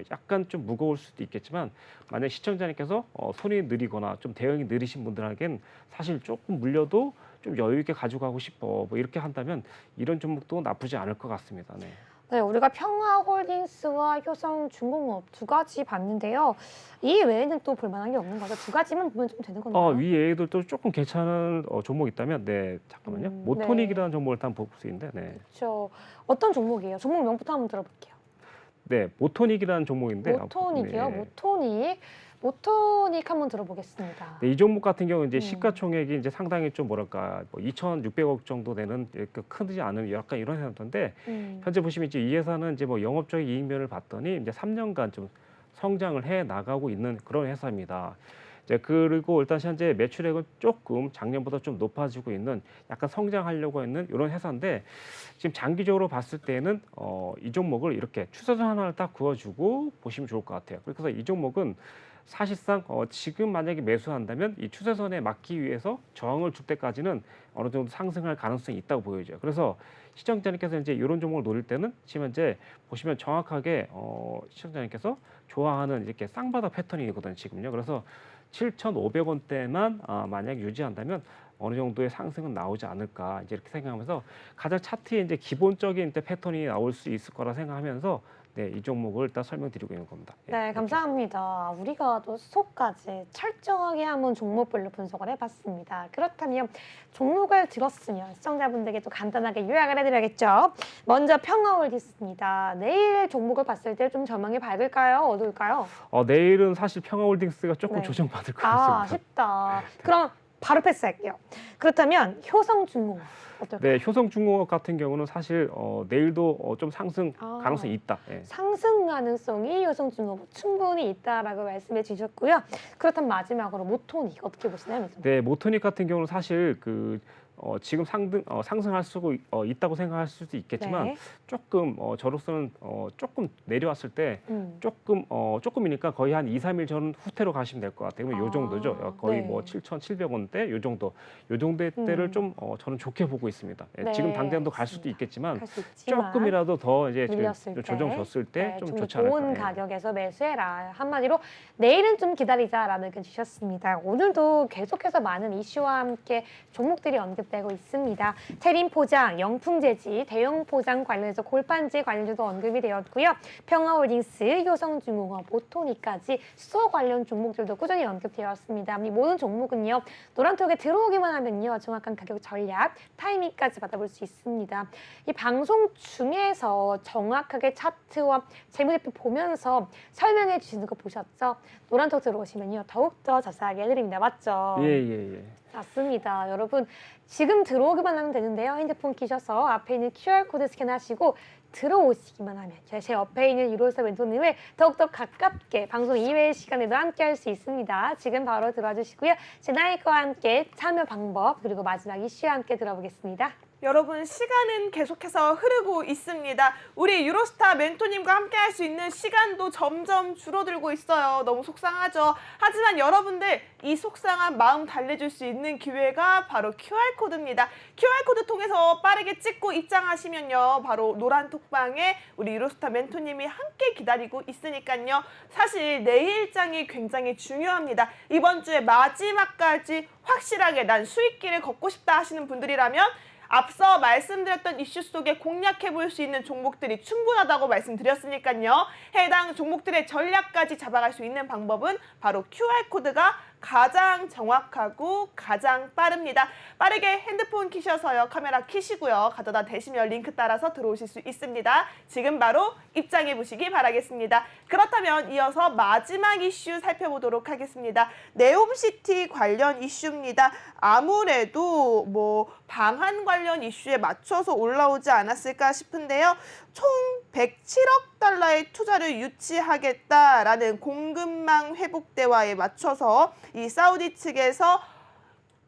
약간 좀 무거울 수도 있겠지만 만약 시청자님께서 손이 느리거나 좀 대응이 느리신 분들에겐 사실 조금 물려도 좀 여유 있게 가져가고 싶어 이렇게 한다면 이런 종목도 나쁘지 않을 것 같습니다. 네. 네, 우리가 평화홀딩스와 효성중공업 두 가지 봤는데요. 이 외에는 또 볼만한 게 없는 거죠? 두 가지만 보면 좀 되는 건가요? 위에도 또 조금 괜찮은 종목 있다면 잠깐만요. 모토닉이라는 종목을 일단 볼 수 있는데 그렇죠. 어떤 종목이에요? 종목 명부터 한번 들어볼게요. 네, 모토닉이라는 종목인데 모토닉이요? 모토닉 한번 들어보겠습니다. 네, 이 종목 같은 경우 이제 시가총액이 이제 상당히 좀 2,600억 정도 되는 크지 않은 약간 이런 회사인데 현재 보시면 이제 이 회사는 이제 영업적 이익면을 봤더니 이제 3년간 좀 성장을 해 나가고 있는 그런 회사입니다. 그리고 일단 현재 매출액은 조금 작년보다 좀 높아지고 있는 약간 성장하려고 있는 이런 회사인데 지금 장기적으로 봤을 때는 이 종목을 이렇게 추세선 하나를 딱 그어주고 보시면 좋을 것 같아요. 그래서 이 종목은 사실상 지금 만약에 매수한다면 이 추세선에 맞기 위해서 저항을 줄 때까지는 어느 정도 상승할 가능성이 있다고 보여져요. 그래서 시청자님께서 이제 이런 종목을 노릴 때는 지금 현재 보시면 정확하게 시청자님께서 좋아하는 이렇게 쌍바닥 패턴이거든요. 지금요. 그래서 7,500원대만 만약 유지한다면 어느 정도의 상승은 나오지 않을까 이제 이렇게 생각하면서 가장 차트에 이제 기본적인 패턴이 나올 수 있을 거라 생각하면서 이 종목을 일단 설명드리고 있는 겁니다. 네, 감사합니다. 우리가 또 수소까지 철저하게 한번 종목별로 분석을 해봤습니다. 그렇다면 종목을 들었으면 시청자분들에게 또 간단하게 요약을 해드려야겠죠. 먼저 평화홀딩스입니다. 내일 종목을 봤을 때 좀 전망이 밝을까요? 어두울까요? 내일은 사실 평화홀딩스가 조금 조정받을 것 같습니다. 아쉽다. 그럼 바로 패스할게요. 그렇다면 효성중공업 어떨까요? 네, 효성중공업 같은 경우는 사실 내일도 좀 상승 가능성이 있다. 예. 상승 가능성이 효성중공업 충분히 있다라고 말씀해 주셨고요. 그렇다면 마지막으로 모토닉 어떻게 보시나요? 네, 모토닉 같은 경우는 사실 지금 상승할 수 있다고 생각할 수도 있겠지만 조금 저로서는 조금 내려왔을 때 조금이니까 거의 한 2-3일 전 후퇴로 가시면 될 것 같아요. 요 정도죠. 거의 7,700원대 요 정도의 때를 좀 저는 좋게 보고 있습니다. 지금 당장도 갈 수도 있겠지만 조금이라도 더 이제 조정 줬을 때 좀 좋지 않을까. 좋은 가격에서 매수해라. 한마디로 내일은 좀 기다리자라는 의견 주셨습니다. 오늘도 계속해서 많은 이슈와 함께 종목들이 언급되고 있습니다. 테린 포장, 영풍 재지, 대형 포장 관련해서 골판지 관련주도 언급이 되었고요. 평화홀딩스, 효성중공업, 모토닉까지 수소 관련 종목들도 꾸준히 언급되었습니다. 이 모든 종목은요. 노란톡에 들어오기만 하면요. 정확한 가격 전략, 타이밍까지 받아볼 수 있습니다. 이 방송 중에서 정확하게 차트와 재무제표 보면서 설명해 주시는 거 보셨죠? 노란톡 들어오시면요. 더욱더 자세하게 해드립니다. 맞죠? 예. 맞습니다. 여러분 지금 들어오기만 하면 되는데요. 핸드폰 끼셔서 앞에 있는 QR코드 스캔하시고 들어오시기만 하면 제 옆에 있는 유로스타 멘토님을 더욱더 가깝게 방송 이외의 시간에도 함께 할 수 있습니다. 지금 바로 들어와 주시고요. 제나이커와 함께 참여 방법 그리고 마지막 이슈와 함께 들어보겠습니다. 여러분 시간은 계속해서 흐르고 있습니다. 우리 유로스타 멘토님과 함께 할 수 있는 시간도 점점 줄어들고 있어요. 너무 속상하죠. 하지만 여러분들 이 속상한 마음 달래줄 수 있는 기회가 바로 QR코드입니다. QR코드 통해서 빠르게 찍고 입장하시면요. 바로 노란 톡방에 우리 유로스타 멘토님이 함께 기다리고 있으니까요. 사실 내일 일정이 굉장히 중요합니다. 이번 주에 마지막까지 확실하게 난 수익길을 걷고 싶다 하시는 분들이라면 앞서 말씀드렸던 이슈 속에 공략해 볼 수 있는 종목들이 충분하다고 말씀드렸으니까요. 해당 종목들의 전략까지 잡아갈 수 있는 방법은 바로 QR코드가 가장 정확하고 가장 빠릅니다. 빠르게 핸드폰 키셔서요. 카메라 키시고요. 가져다 대시면 링크 따라서 들어오실 수 있습니다. 지금 바로 입장해 보시기 바라겠습니다. 그렇다면 이어서 마지막 이슈 살펴보도록 하겠습니다. 네옴시티 관련 이슈입니다. 아무래도 뭐 방한 관련 이슈에 맞춰서 올라오지 않았을까 싶은데요. 총 107억 달러의 투자를 유치하겠다라는 공급망 회복 대화에 맞춰서 이 사우디 측에서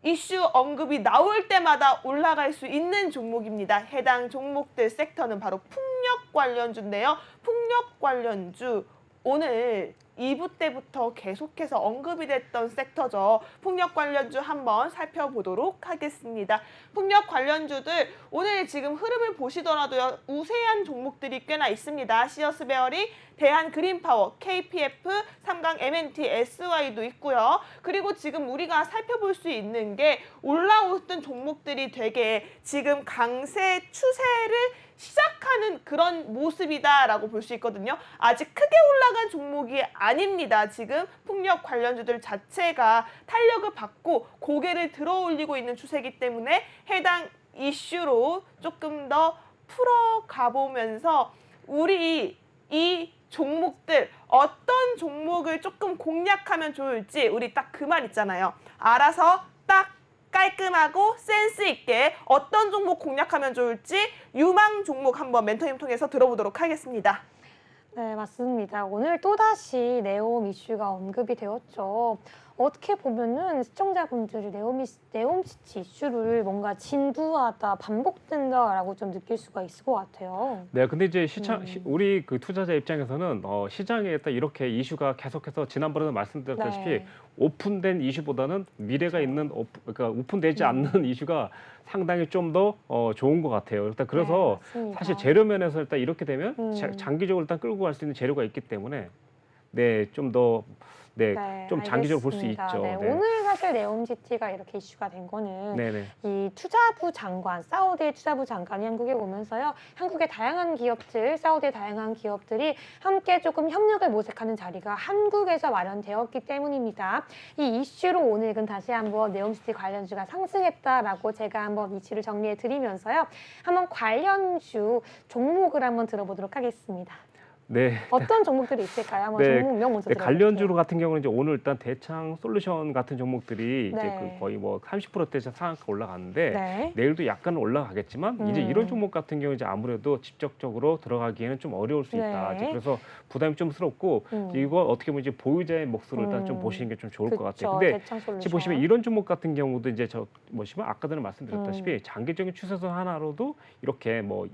이슈 언급이 나올 때마다 올라갈 수 있는 종목입니다. 해당 종목들 섹터는 바로 풍력 관련주인데요. 풍력 관련주 오늘 2부 때부터 계속해서 언급이 됐던 섹터죠. 풍력 관련주 한번 살펴보도록 하겠습니다. 풍력 관련주들 오늘 지금 흐름을 보시더라도요. 우세한 종목들이 꽤나 있습니다. 시어스 베어링, 대한 그린파워, KPF, 삼강 MNT, SY도 있고요. 그리고 지금 우리가 살펴볼 수 있는 게 올라오던 종목들이 되게 지금 강세 추세를 시작하는 그런 모습이다라고 볼 수 있거든요. 아직 크게 올라간 종목이 아닙니다. 지금 풍력 관련주들 자체가 탄력을 받고 고개를 들어 올리고 있는 추세이기 때문에 해당 이슈로 조금 더 풀어가 보면서 우리 이 종목들 어떤 종목을 조금 공략하면 좋을지 우리 딱 그 말 있잖아요. 알아서 딱 깔끔하고 센스 있게 어떤 종목 공략하면 좋을지 유망 종목 한번 멘토님 통해서 들어보도록 하겠습니다. 네, 맞습니다. 오늘 또다시 네옴 이슈가 언급이 되었죠. 어떻게 보면은 시청자분들이 네옴시티 이슈를 뭔가 진부하다, 반복된다라고 좀 느낄 수가 있을 것 같아요. 네, 근데 이제 우리 그 투자자 입장에서는 시장에 딱 이렇게 이슈가 계속해서 지난번에도 말씀드렸다시피 네. 오픈된 이슈보다는 미래가 있는 그러니까 오픈되지 않는 이슈가 상당히 좀 더 좋은 것 같아요. 일단 그래서 네, 맞습니다. 사실 재료 면에서 일단 이렇게 되면 장기적으로 일단 끌고 갈 수 있는 재료가 있기 때문에 네, 좀 더 네, 네, 좀 장기적으로 볼 수 알겠습니다. 있죠. 네, 네. 오늘 사실 네옴시티가 이렇게 이슈가 된 거는 네네. 이 투자부 장관, 사우디의 투자부 장관이 한국에 오면서요. 한국의 다양한 기업들, 사우디의 다양한 기업들이 함께 조금 협력을 모색하는 자리가 한국에서 마련되었기 때문입니다. 이 이슈로 오늘은 다시 한번 네옴시티 관련주가 상승했다라고 제가 한번 이슈를 정리해 드리면서요. 한번 관련주 종목을 한번 들어보도록 하겠습니다. 네. 어떤 종목들이 있을까요? 한번 네, 종목명 먼저 네, 들어볼게요. 관련주로 같은 경우는 이제 오늘 일단 대창 솔루션 같은 종목들이 이제 네. 그 거의 뭐 30%대 상한가 올라가는데 네. 내일도 약간 올라가겠지만 이제 이런 종목 같은 경우 이제 아무래도 직접적으로 들어가기에는 좀 어려울 수 있다. 네. 이제 그래서 부담이 좀 스럽고 이거 어떻게 보면 이제 보유자의 몫으로 일단 좀 보시는 게 좀 좋을 것 같아요. 근데 대창 솔루션. 지금 보시면 이런 종목 같은 경우도 이제 저 보시면 아까 전에 말씀드렸다시피 장기적인 추세선 하나로도 이렇게 뭐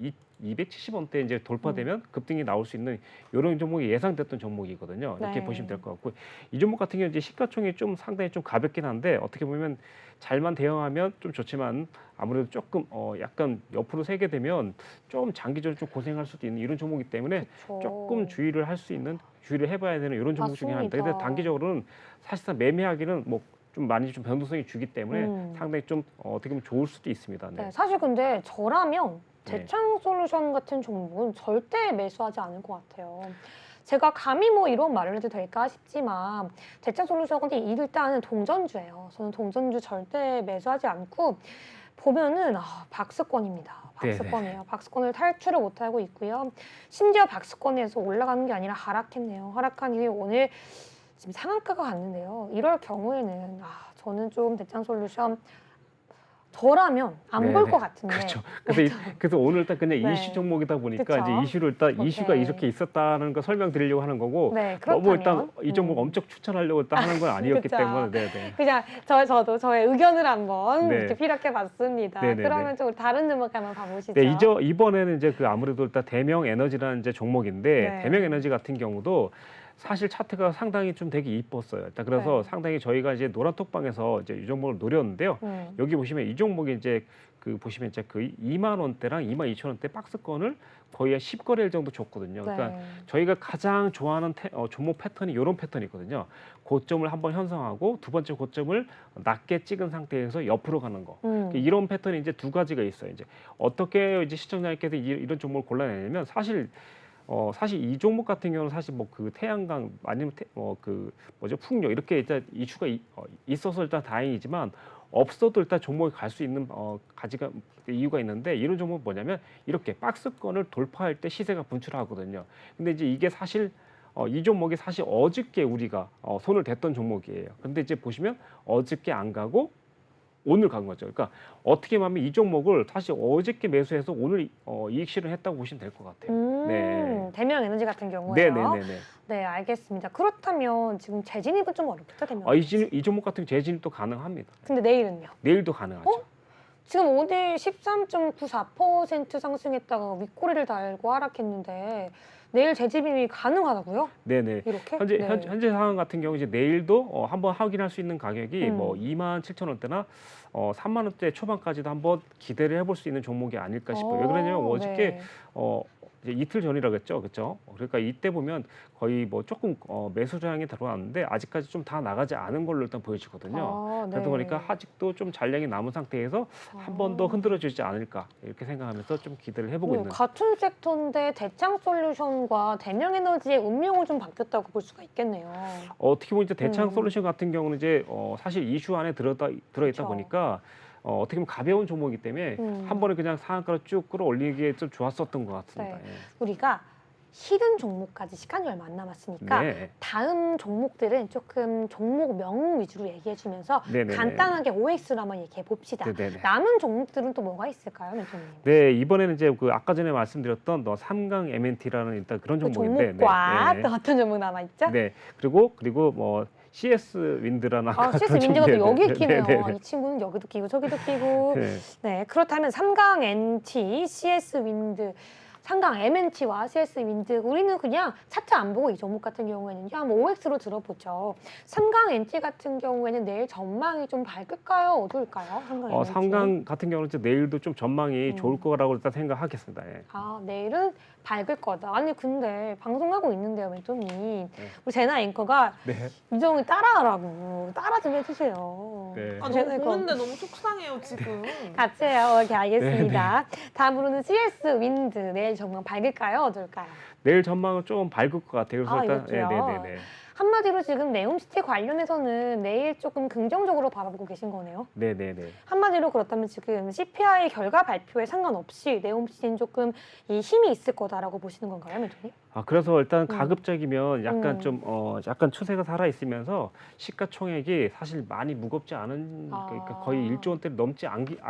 270원대 이제 돌파되면 급등이 나올 수 있는 이런 종목이 예상됐던 종목이거든요. 이렇게 네. 보시면 될 것 같고 이 종목 같은 경우 이제 시가총이 좀 상당히 좀 가볍긴 한데 어떻게 보면 잘만 대응하면 좀 좋지만 아무래도 조금 약간 옆으로 세게 되면 좀 장기적으로 좀 고생할 수도 있는 이런 종목이기 때문에 그쵸. 조금 주의를 할 수 있는 주의를 해봐야 되는 이런 종목 중에 하나입니다. 근데 맞습니다. 단기적으로는 사실상 매매하기는 뭐 좀 많이 좀 변동성이 주기 때문에 상당히 좀 어떻게 보면 좋을 수도 있습니다. 네. 네, 사실 근데 저라면 네. 대창 솔루션 같은 종목은 절대 매수하지 않을 것 같아요. 제가 감히 뭐 이런 말을 해도 될까 싶지만 대창 솔루션은 일단은 동전주예요. 저는 동전주 절대 매수하지 않고 보면은 박스권입니다. 박스권이에요. 박스권을 탈출을 못하고 있고요. 심지어 박스권에서 올라가는 게 아니라 하락했네요. 하락한 이후에 오늘 지금 상한가가 갔는데요. 이럴 경우에는 저는 좀 대창 솔루션 저라면 안 볼 네네. 것 같은데. 그렇죠. 그래서 오늘 일단 그냥 네. 이슈 종목이다 보니까 그쵸. 이제 이슈를 일단 오케이. 이슈가 이렇게 있었다는 거 설명드리려고 하는 거고 네, 너무 일단 그렇다면. 이 종목 엄청 추천하려고 일단 하는 건 아니었기 그쵸. 때문에 네네. 그냥 저도 저의 의견을 한번 네. 이렇게 피력해봤습니다. 네네네. 그러면 좀 다른 종목 한번 봐보시죠. 네, 이번에는 이제 그 아무래도 일단 대명 에너지라는 이제 종목인데 네. 대명 에너지 같은 경우도 사실 차트가 상당히 좀 되게 이뻤어요. 일단 그래서 네. 상당히 저희가 이제 노란톡방에서 이제 이 종목을 노렸는데요. 여기 보시면 이 종목이 이제 그 보시면 이제 그 2만 원대랑 2만 2천 원대 박스권을 거의 한 10거래일 정도 줬거든요. 그러니까 네. 저희가 가장 좋아하는 종목 패턴이 이런 패턴이거든요. 고점을 한번 형성하고 두 번째 고점을 낮게 찍은 상태에서 옆으로 가는 거. 이런 패턴이 이제 두 가지가 있어요. 이제 어떻게 이제 시청자님께서 이런 종목을 골라내냐면 사실 이 종목 같은 경우는 사실 뭐 그 태양광 아니면 그 뭐죠 풍력 이렇게 일단 이슈가 있어서 일단 다행이지만 없어도 일단 종목이 갈 수 있는 가지가 이유가 있는데 이런 종목은 뭐냐면 이렇게 박스권을 돌파할 때 시세가 분출하거든요. 근데 이제 이게 사실 이 종목이 사실 어저께 우리가 손을 댔던 종목이에요. 근데 이제 보시면 어저께 안 가고 오늘 간 거죠. 그러니까 어떻게 보면 이 종목을 사실 어저께 매수해서 오늘 이익 실현했다고 보시면 될 것 같아요. 네. 대명 에너지 같은 경우에요. 네네네네. 네, 알겠습니다. 그렇다면 지금 재진입은 좀 어렵죠, 대명. 이 종목 같은 경우 재진입도 가능합니다. 근데 내일은요? 내일도 가능하죠. 지금 오늘 13.94% 상승했다가 윗꼬리를 달고 하락했는데 내일 재진입이 가능하다고요? 네네. 이렇게? 현재 네. 현재 상황 같은 경우 이제 내일도 한번 확인할 수 있는 가격이 뭐 27,000원대나 3만 원대 초반까지도 한번 기대를 해볼 수 있는 종목이 아닐까 싶어요. 왜 그러냐면 어저께 네. 이제 이틀 전이라고 했죠, 그렇죠? 그러니까 이때 보면 거의 뭐 조금 매수 저항이 들어왔는데 아직까지 좀 다 나가지 않은 걸로 일단 보여지거든요. 네. 그러다 보니까 아직도 좀 잔량이 남은 상태에서 한 번 더 흔들어주지 않을까 이렇게 생각하면서 좀 기대를 해보고 있는. 같은 섹터인데 대창 솔루션과 대명 에너지의 운명을 좀 바뀌었다고 볼 수가 있겠네요. 어떻게 보면 이제 대창 솔루션 같은 경우는 이제 사실 이슈 안에 들어있다 그쵸. 보니까 어떻게 보면 가벼운 종목이기 때문에 한 번에 그냥 상한가로 쭉 끌어올리기에 좀 좋았었던 것 같습니다. 네. 우리가 히든 종목까지 시간이 얼마 안 남았으니까 네. 다음 종목들은 조금 종목명 위주로 얘기해주면서 네네네. 간단하게 OX로 한번 얘기해 봅시다. 네네네. 남은 종목들은 또 뭐가 있을까요, 멘토님? 네, 이번에는 이제 그 아까 전에 말씀드렸던 삼강 MNT라는 일단 그런 그 종목인데, 종목과 네, 또 어떤 종목 남아 있죠? 네. 그리고 뭐 CS 윈드라는 CS 그런 윈드가 또 종목- 여기 네, 끼네요. 네, 네, 이 친구는 여기도 끼고 저기도 끼고. 네. 네, 그렇다면 삼강 NT, CS 윈드, 삼강 MNT와 CS 윈드 우리는 그냥 차트 안 보고 이 종목 같은 경우에는 한번 OX로 들어보죠. 삼강 NT 같은 경우에는 내일 전망이 좀 밝을까요? 어떨까요? 삼강 NT. 삼강 같은 경우는 이제 내일도 좀 전망이 음. 좋을 거라고 일단 생각하겠습니다. 예. 아, 내일은 밝을 거다. 아니 근데 방송하고 있는데요, 멘토님. 우리 제나 앵커가 네. 이정을 따라하라고 따라 좀 해주세요. 네. 아, 제나 너무 앵커 보는데 너무 속상해요 지금. 같이 해요. 이렇게 알겠습니다. 네, 다음으로는 CS 윈드 내일 전망 밝을까요? 어떨까요? 내일 전망은 좀 밝을 것 같아요. 그래서 아, 일단 이것도요? 네. 한마디로 지금 네옴시티 관련해서는 내일 조금 긍정적으로 바라보고 계신 거네요. 네네네. 한마디로 그렇다면 지금 CPI 결과 발표에 상관없이 네옴시티는 조금 이 힘이 있을 거다라고 보시는 건가요, 멘토님? 그래서 일단 가급적이면 약간 음. 좀 약간 추세가 살아 있으면서 시가총액이 사실 많이 무겁지 않은 아. 그러니까 거의 1조 원대를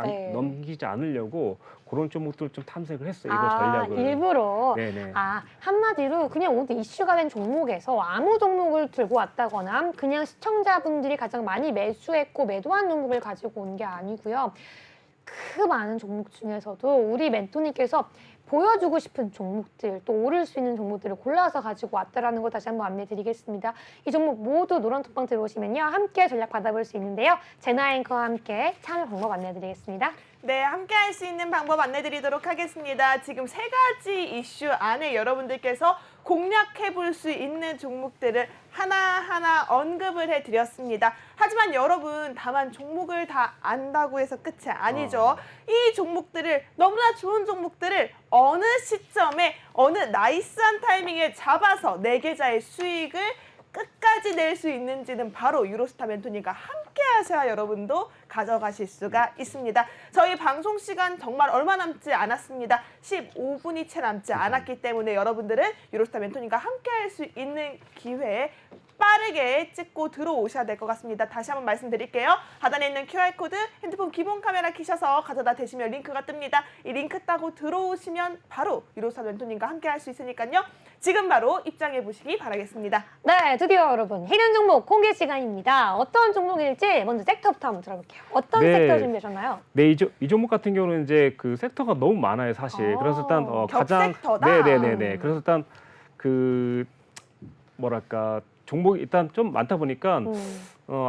네. 넘기지 않으려고 그런 종목들 좀 탐색을 했어요. 이거 전략을. 일부러. 네네. 한마디로 그냥 오늘 이슈가 된 종목에서 아무 종목을 들고 왔다거나 그냥 시청자분들이 가장 많이 매수했고 매도한 종목을 가지고 온 게 아니고요. 그 많은 종목 중에서도 우리 멘토님께서 보여주고 싶은 종목들, 또 오를 수 있는 종목들을 골라서 가지고 왔다라는 거 다시 한번 안내드리겠습니다. 이 종목 모두 노란톡방 들어오시면요. 함께 전략 받아볼 수 있는데요. 제나 앵커와 함께 참여 방법 안내드리겠습니다. 네, 함께 할 수 있는 방법 안내드리도록 하겠습니다. 지금 3가지 이슈 안에 여러분들께서 공략해 볼 수 있는 종목들을 하나하나 언급을 해드렸습니다. 하지만 여러분, 다만 종목을 다 안다고 해서 끝이 아니죠. 이 종목들을, 너무나 좋은 종목들을 어느 시점에, 어느 나이스한 타이밍에 잡아서 내 계좌의 수익을 끝까지 낼 수 있는지는 바로 유로스타 멘토님과 함께 하셔야 여러분도 가져가실 수가 있습니다. 저희 방송 시간 정말 얼마 남지 않았습니다. 15분이 채 남지 않았기 때문에 여러분들은 유로스타 멘토님과 함께 할 수 있는 기회에 빠르게 찍고 들어오셔야 될 것 같습니다. 다시 한번 말씀드릴게요. 하단에 있는 QR코드 핸드폰 기본 카메라 키셔서 가져다 대시면 링크가 뜹니다. 이 링크 따고 들어오시면 바로 유로스타 멘토님과 함께 할 수 있으니까요. 지금 바로 입장해 보시기 바라겠습니다. 네, 드디어 여러분 히든 종목 공개 시간입니다. 어떤 종목일지 먼저 섹터부터 한번 들어볼게요. 어떤 네. 섹터 준비하셨나요? 네, 이 종목 같은 경우는 이제 그 섹터가 너무 많아요, 사실. 그래서 일단 가장 겹섹터다? 네네네네. 그래서 일단 그 뭐랄까 종목이 일단 좀 많다 보니까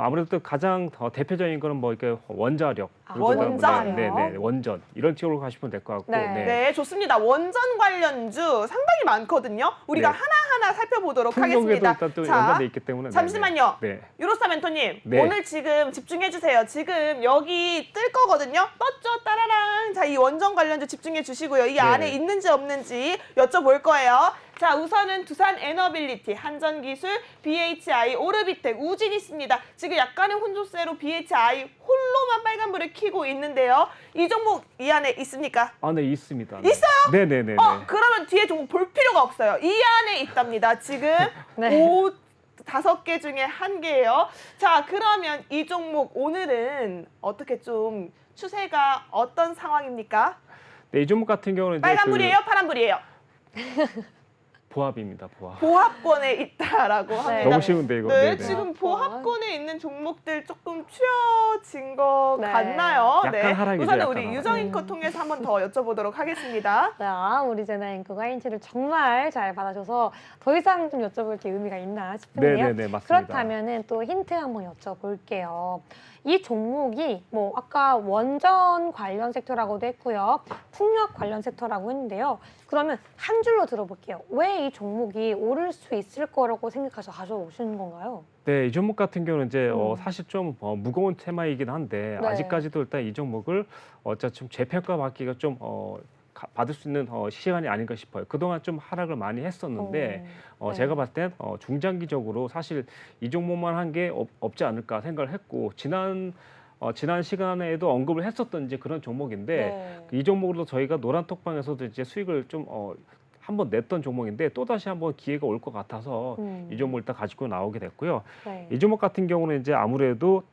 아무래도 가장 대표적인 거는 뭐 이렇게 원자력, 그리고 그다음에 원자력? 네네 원전 이런 쪽으로 가시면 될 것 같고. 네. 네. 네, 좋습니다. 원전 관련주 상당히 많거든요. 우리가 네. 하나하나 살펴보도록 풍력에도 하겠습니다. 일단 또 자, 연관돼 있기 때문에. 잠시만요. 네. 유로스타 멘토님, 네. 오늘 지금 집중해 주세요. 지금 여기 뜰 거거든요. 떴죠? 따라랑. 자, 이 원전 관련주 집중해 주시고요. 이 네. 안에 있는지 없는지 여쭤볼 거예요. 자, 우선은 두산 에너빌리티, 한전기술, BHI, 오르비텍, 우진 있습니다. 지금 약간의 혼조세로 BHI 홀로만 빨간불을 켜고 있는데요. 이 종목 이 안에 있습니까? 아, 네, 있습니다. 있어요? 네네네. 그러면 뒤에 종목 볼 필요가 없어요. 이 안에 있답니다. 지금 네. 5개 중에 1개예요. 자, 그러면 이 종목 오늘은 어떻게 좀 추세가 어떤 상황입니까? 네, 이 종목 같은 경우는 이제 빨간불이에요? 파란불이에요? 보합입니다, 보합. 보합권에 있다라고 합니다. 너무 쉬운데 이거. 네, 네네. 지금 보합권에 있는 종목들 조금 추려진 것 네. 같나요? 약간 하락이죠, 우선은 약간 우리 하락. 유정인커 통해서 한 번 더 여쭤보도록 하겠습니다. 자, 우리 제나 앵커가 힌트를 정말 잘 받아줘서 더 이상 좀 여쭤볼 게 의미가 있나 싶은데요. 네네네, 맞습니다. 그렇다면은 또 힌트 한번 여쭤볼게요. 이 종목이 뭐 아까 원전 관련 섹터라고도 했고요. 풍력 관련 섹터라고 했는데요. 그러면 한 줄로 들어볼게요. 왜 이 종목이 오를 수 있을 거라고 생각해서 가져오시는 건가요? 네, 이 종목 같은 경우는 이제 음. 사실 좀 무거운 테마이긴 한데 네. 아직까지도 일단 이 종목을 좀 재평가 받기가 좀 받을 수 있는 시간이 아닌가 싶어요. 그동안 좀 하락을 많이 했었는데 네. 제가 봤을 땐 중장기적으로 사실 이 종목만 한 게 없지 않을까 생각을 했고 지난 시간에도 언급을 했었던 이제 그런 종목인데 네. 이 종목으로 저희가 노란톡방에서도 이제 수익을 좀 한번 냈던 종목인데 또 다시 한번 기회가 올 것 같아서 이 종목을 일단 가지고 나오게 됐고요. 네. 이 종목 같은 경우는 이제 아무래도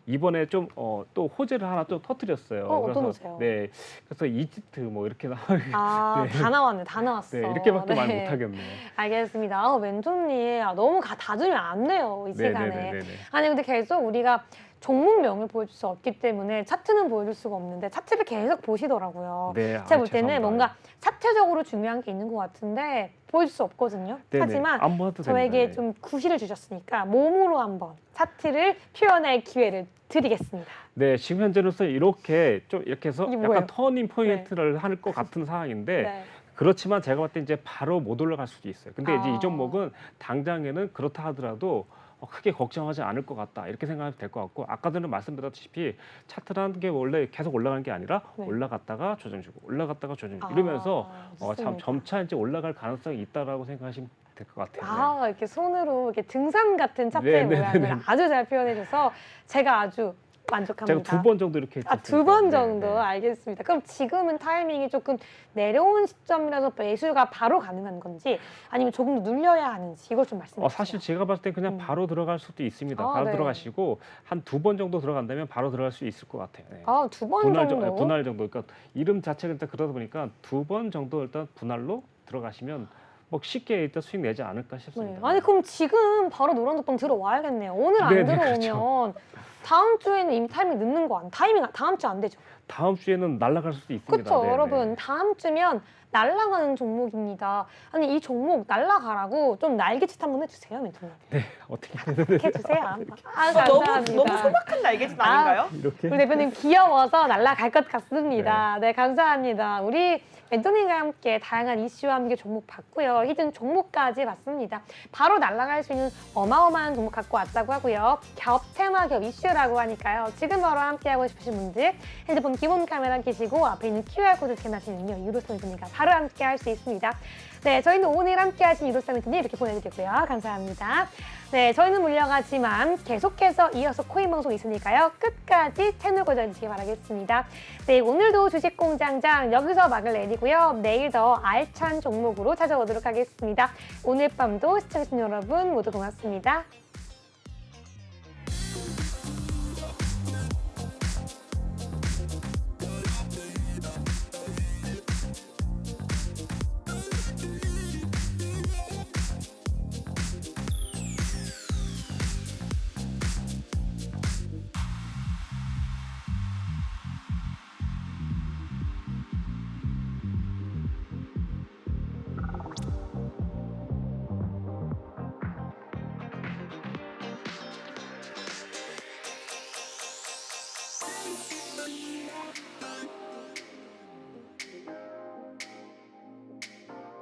이번에 좀 또 호재를 하나 좀 터뜨렸어요. 어떤 호재요? 네, 그래서 이집트 뭐 이렇게 아, 네. 다 나왔네, 다 나왔어. 네, 이렇게밖에 말 네. 못하겠네요. 알겠습니다. 멘토님, 너무 다 주면 안 돼요, 이 시간에. 네네네. 아니, 근데 계속 우리가 종목명을 보여줄 수 없기 때문에 차트는 보여줄 수가 없는데 차트를 계속 보시더라고요. 네, 제가 볼 때는 죄송합니다. 뭔가 차트적으로 중요한 게 있는 것 같은데 보여줄 수 없거든요. 네네. 하지만 안 봐도 저에게 됩니다. 좀 구실을 주셨으니까 몸으로 한번 차트를 표현할 기회를 드리겠습니다. 네, 지금 현재로서 이렇게 해서 이게 약간 뭐예요? 터닝 포인트를 할 것 같은 상황인데 네. 그렇지만 제가 봤을 때 이제 바로 못 올라갈 수도 있어요. 근데 이제 아. 이 종목은 당장에는 그렇다 하더라도 크게 걱정하지 않을 것 같다 이렇게 생각하면 될 것 같고 아까 전에 말씀드렸다시피 차트라는 게 원래 계속 올라가는 게 아니라 네. 올라갔다가 조정주고 올라갔다가 조정주고 이러면서 좋습니다. 점차 이제 올라갈 가능성이 있다라고 생각하시면 될 것 같아요. 아, 이렇게 손으로 이렇게 등산 같은 차트의 네, 네, 모양을 네, 네. 아주 잘 표현해줘서 제가 아주 만족합니다. 제가 2번 정도 이렇게 아, 2번 했었습니다. 정도? 네, 네. 알겠습니다. 그럼 지금은 타이밍이 조금 내려온 시점이라서 매수가 바로 가능한 건지 아니면 조금 더 눌려야 하는지 이걸 좀 말씀해 주세요. 사실 제가 봤을 때 그냥 바로 들어갈 수도 있습니다. 아, 바로 네. 들어가시고 한 2번 정도 들어간다면 바로 들어갈 수 있을 것 같아요. 네. 아, 2번 정도? 분할 정도. 그러니까 이름 자체가 일단 그러다 보니까 2번 정도 일단 분할로 들어가시면 뭐 쉽게 일단 수익 내지 않을까 네. 싶습니다. 아니 그럼 지금 바로 노란독방 들어와야겠네요. 오늘 안 네, 네, 들어오면 그렇죠. 다음 주에는 이미 타이밍 늦는 거 타이밍 다음 주 안 되죠? 다음 주에는 날아갈 수도 있습니다. 그렇죠, 네, 여러분. 네. 다음 주면 날아가는 종목입니다. 아니 이 종목 날아가라고 좀 날개짓 한번 해주세요, 멘토님. 네, 어떻게 해주세요. 아, 너무 감사합니다. 소박한 날개짓 아닌가요? 이렇게? 우리 대표님 귀여워서 날아갈 것 같습니다. 네, 감사합니다. 우리 멘토님과 함께 다양한 이슈와 함께 종목 봤고요. 히든 종목까지 봤습니다. 바로 날아갈 수 있는 어마어마한 종목 갖고 왔다고 하고요. 겹 테마, 겹 이슈라고 하니까요. 지금 바로 함께하고 싶으신 분들 핸드폰 기본 카메라 켜시고 앞에 있는 QR코드 스캔하시면요. 유로스타 멘토님과 바로 함께할 수 있습니다. 네, 저희는 오늘 함께하신 유로스타 멘토님 이렇게 보내드리고요. 감사합니다. 네, 저희는 물려가지만 계속해서 이어서 코인 방송 있으니까요. 끝까지 채널 고정해주시기 바라겠습니다. 네, 오늘도 주식공장장 여기서 막을 내리고요. 내일 더 알찬 종목으로 찾아오도록 하겠습니다. 오늘 밤도 시청해주신 여러분 모두 고맙습니다.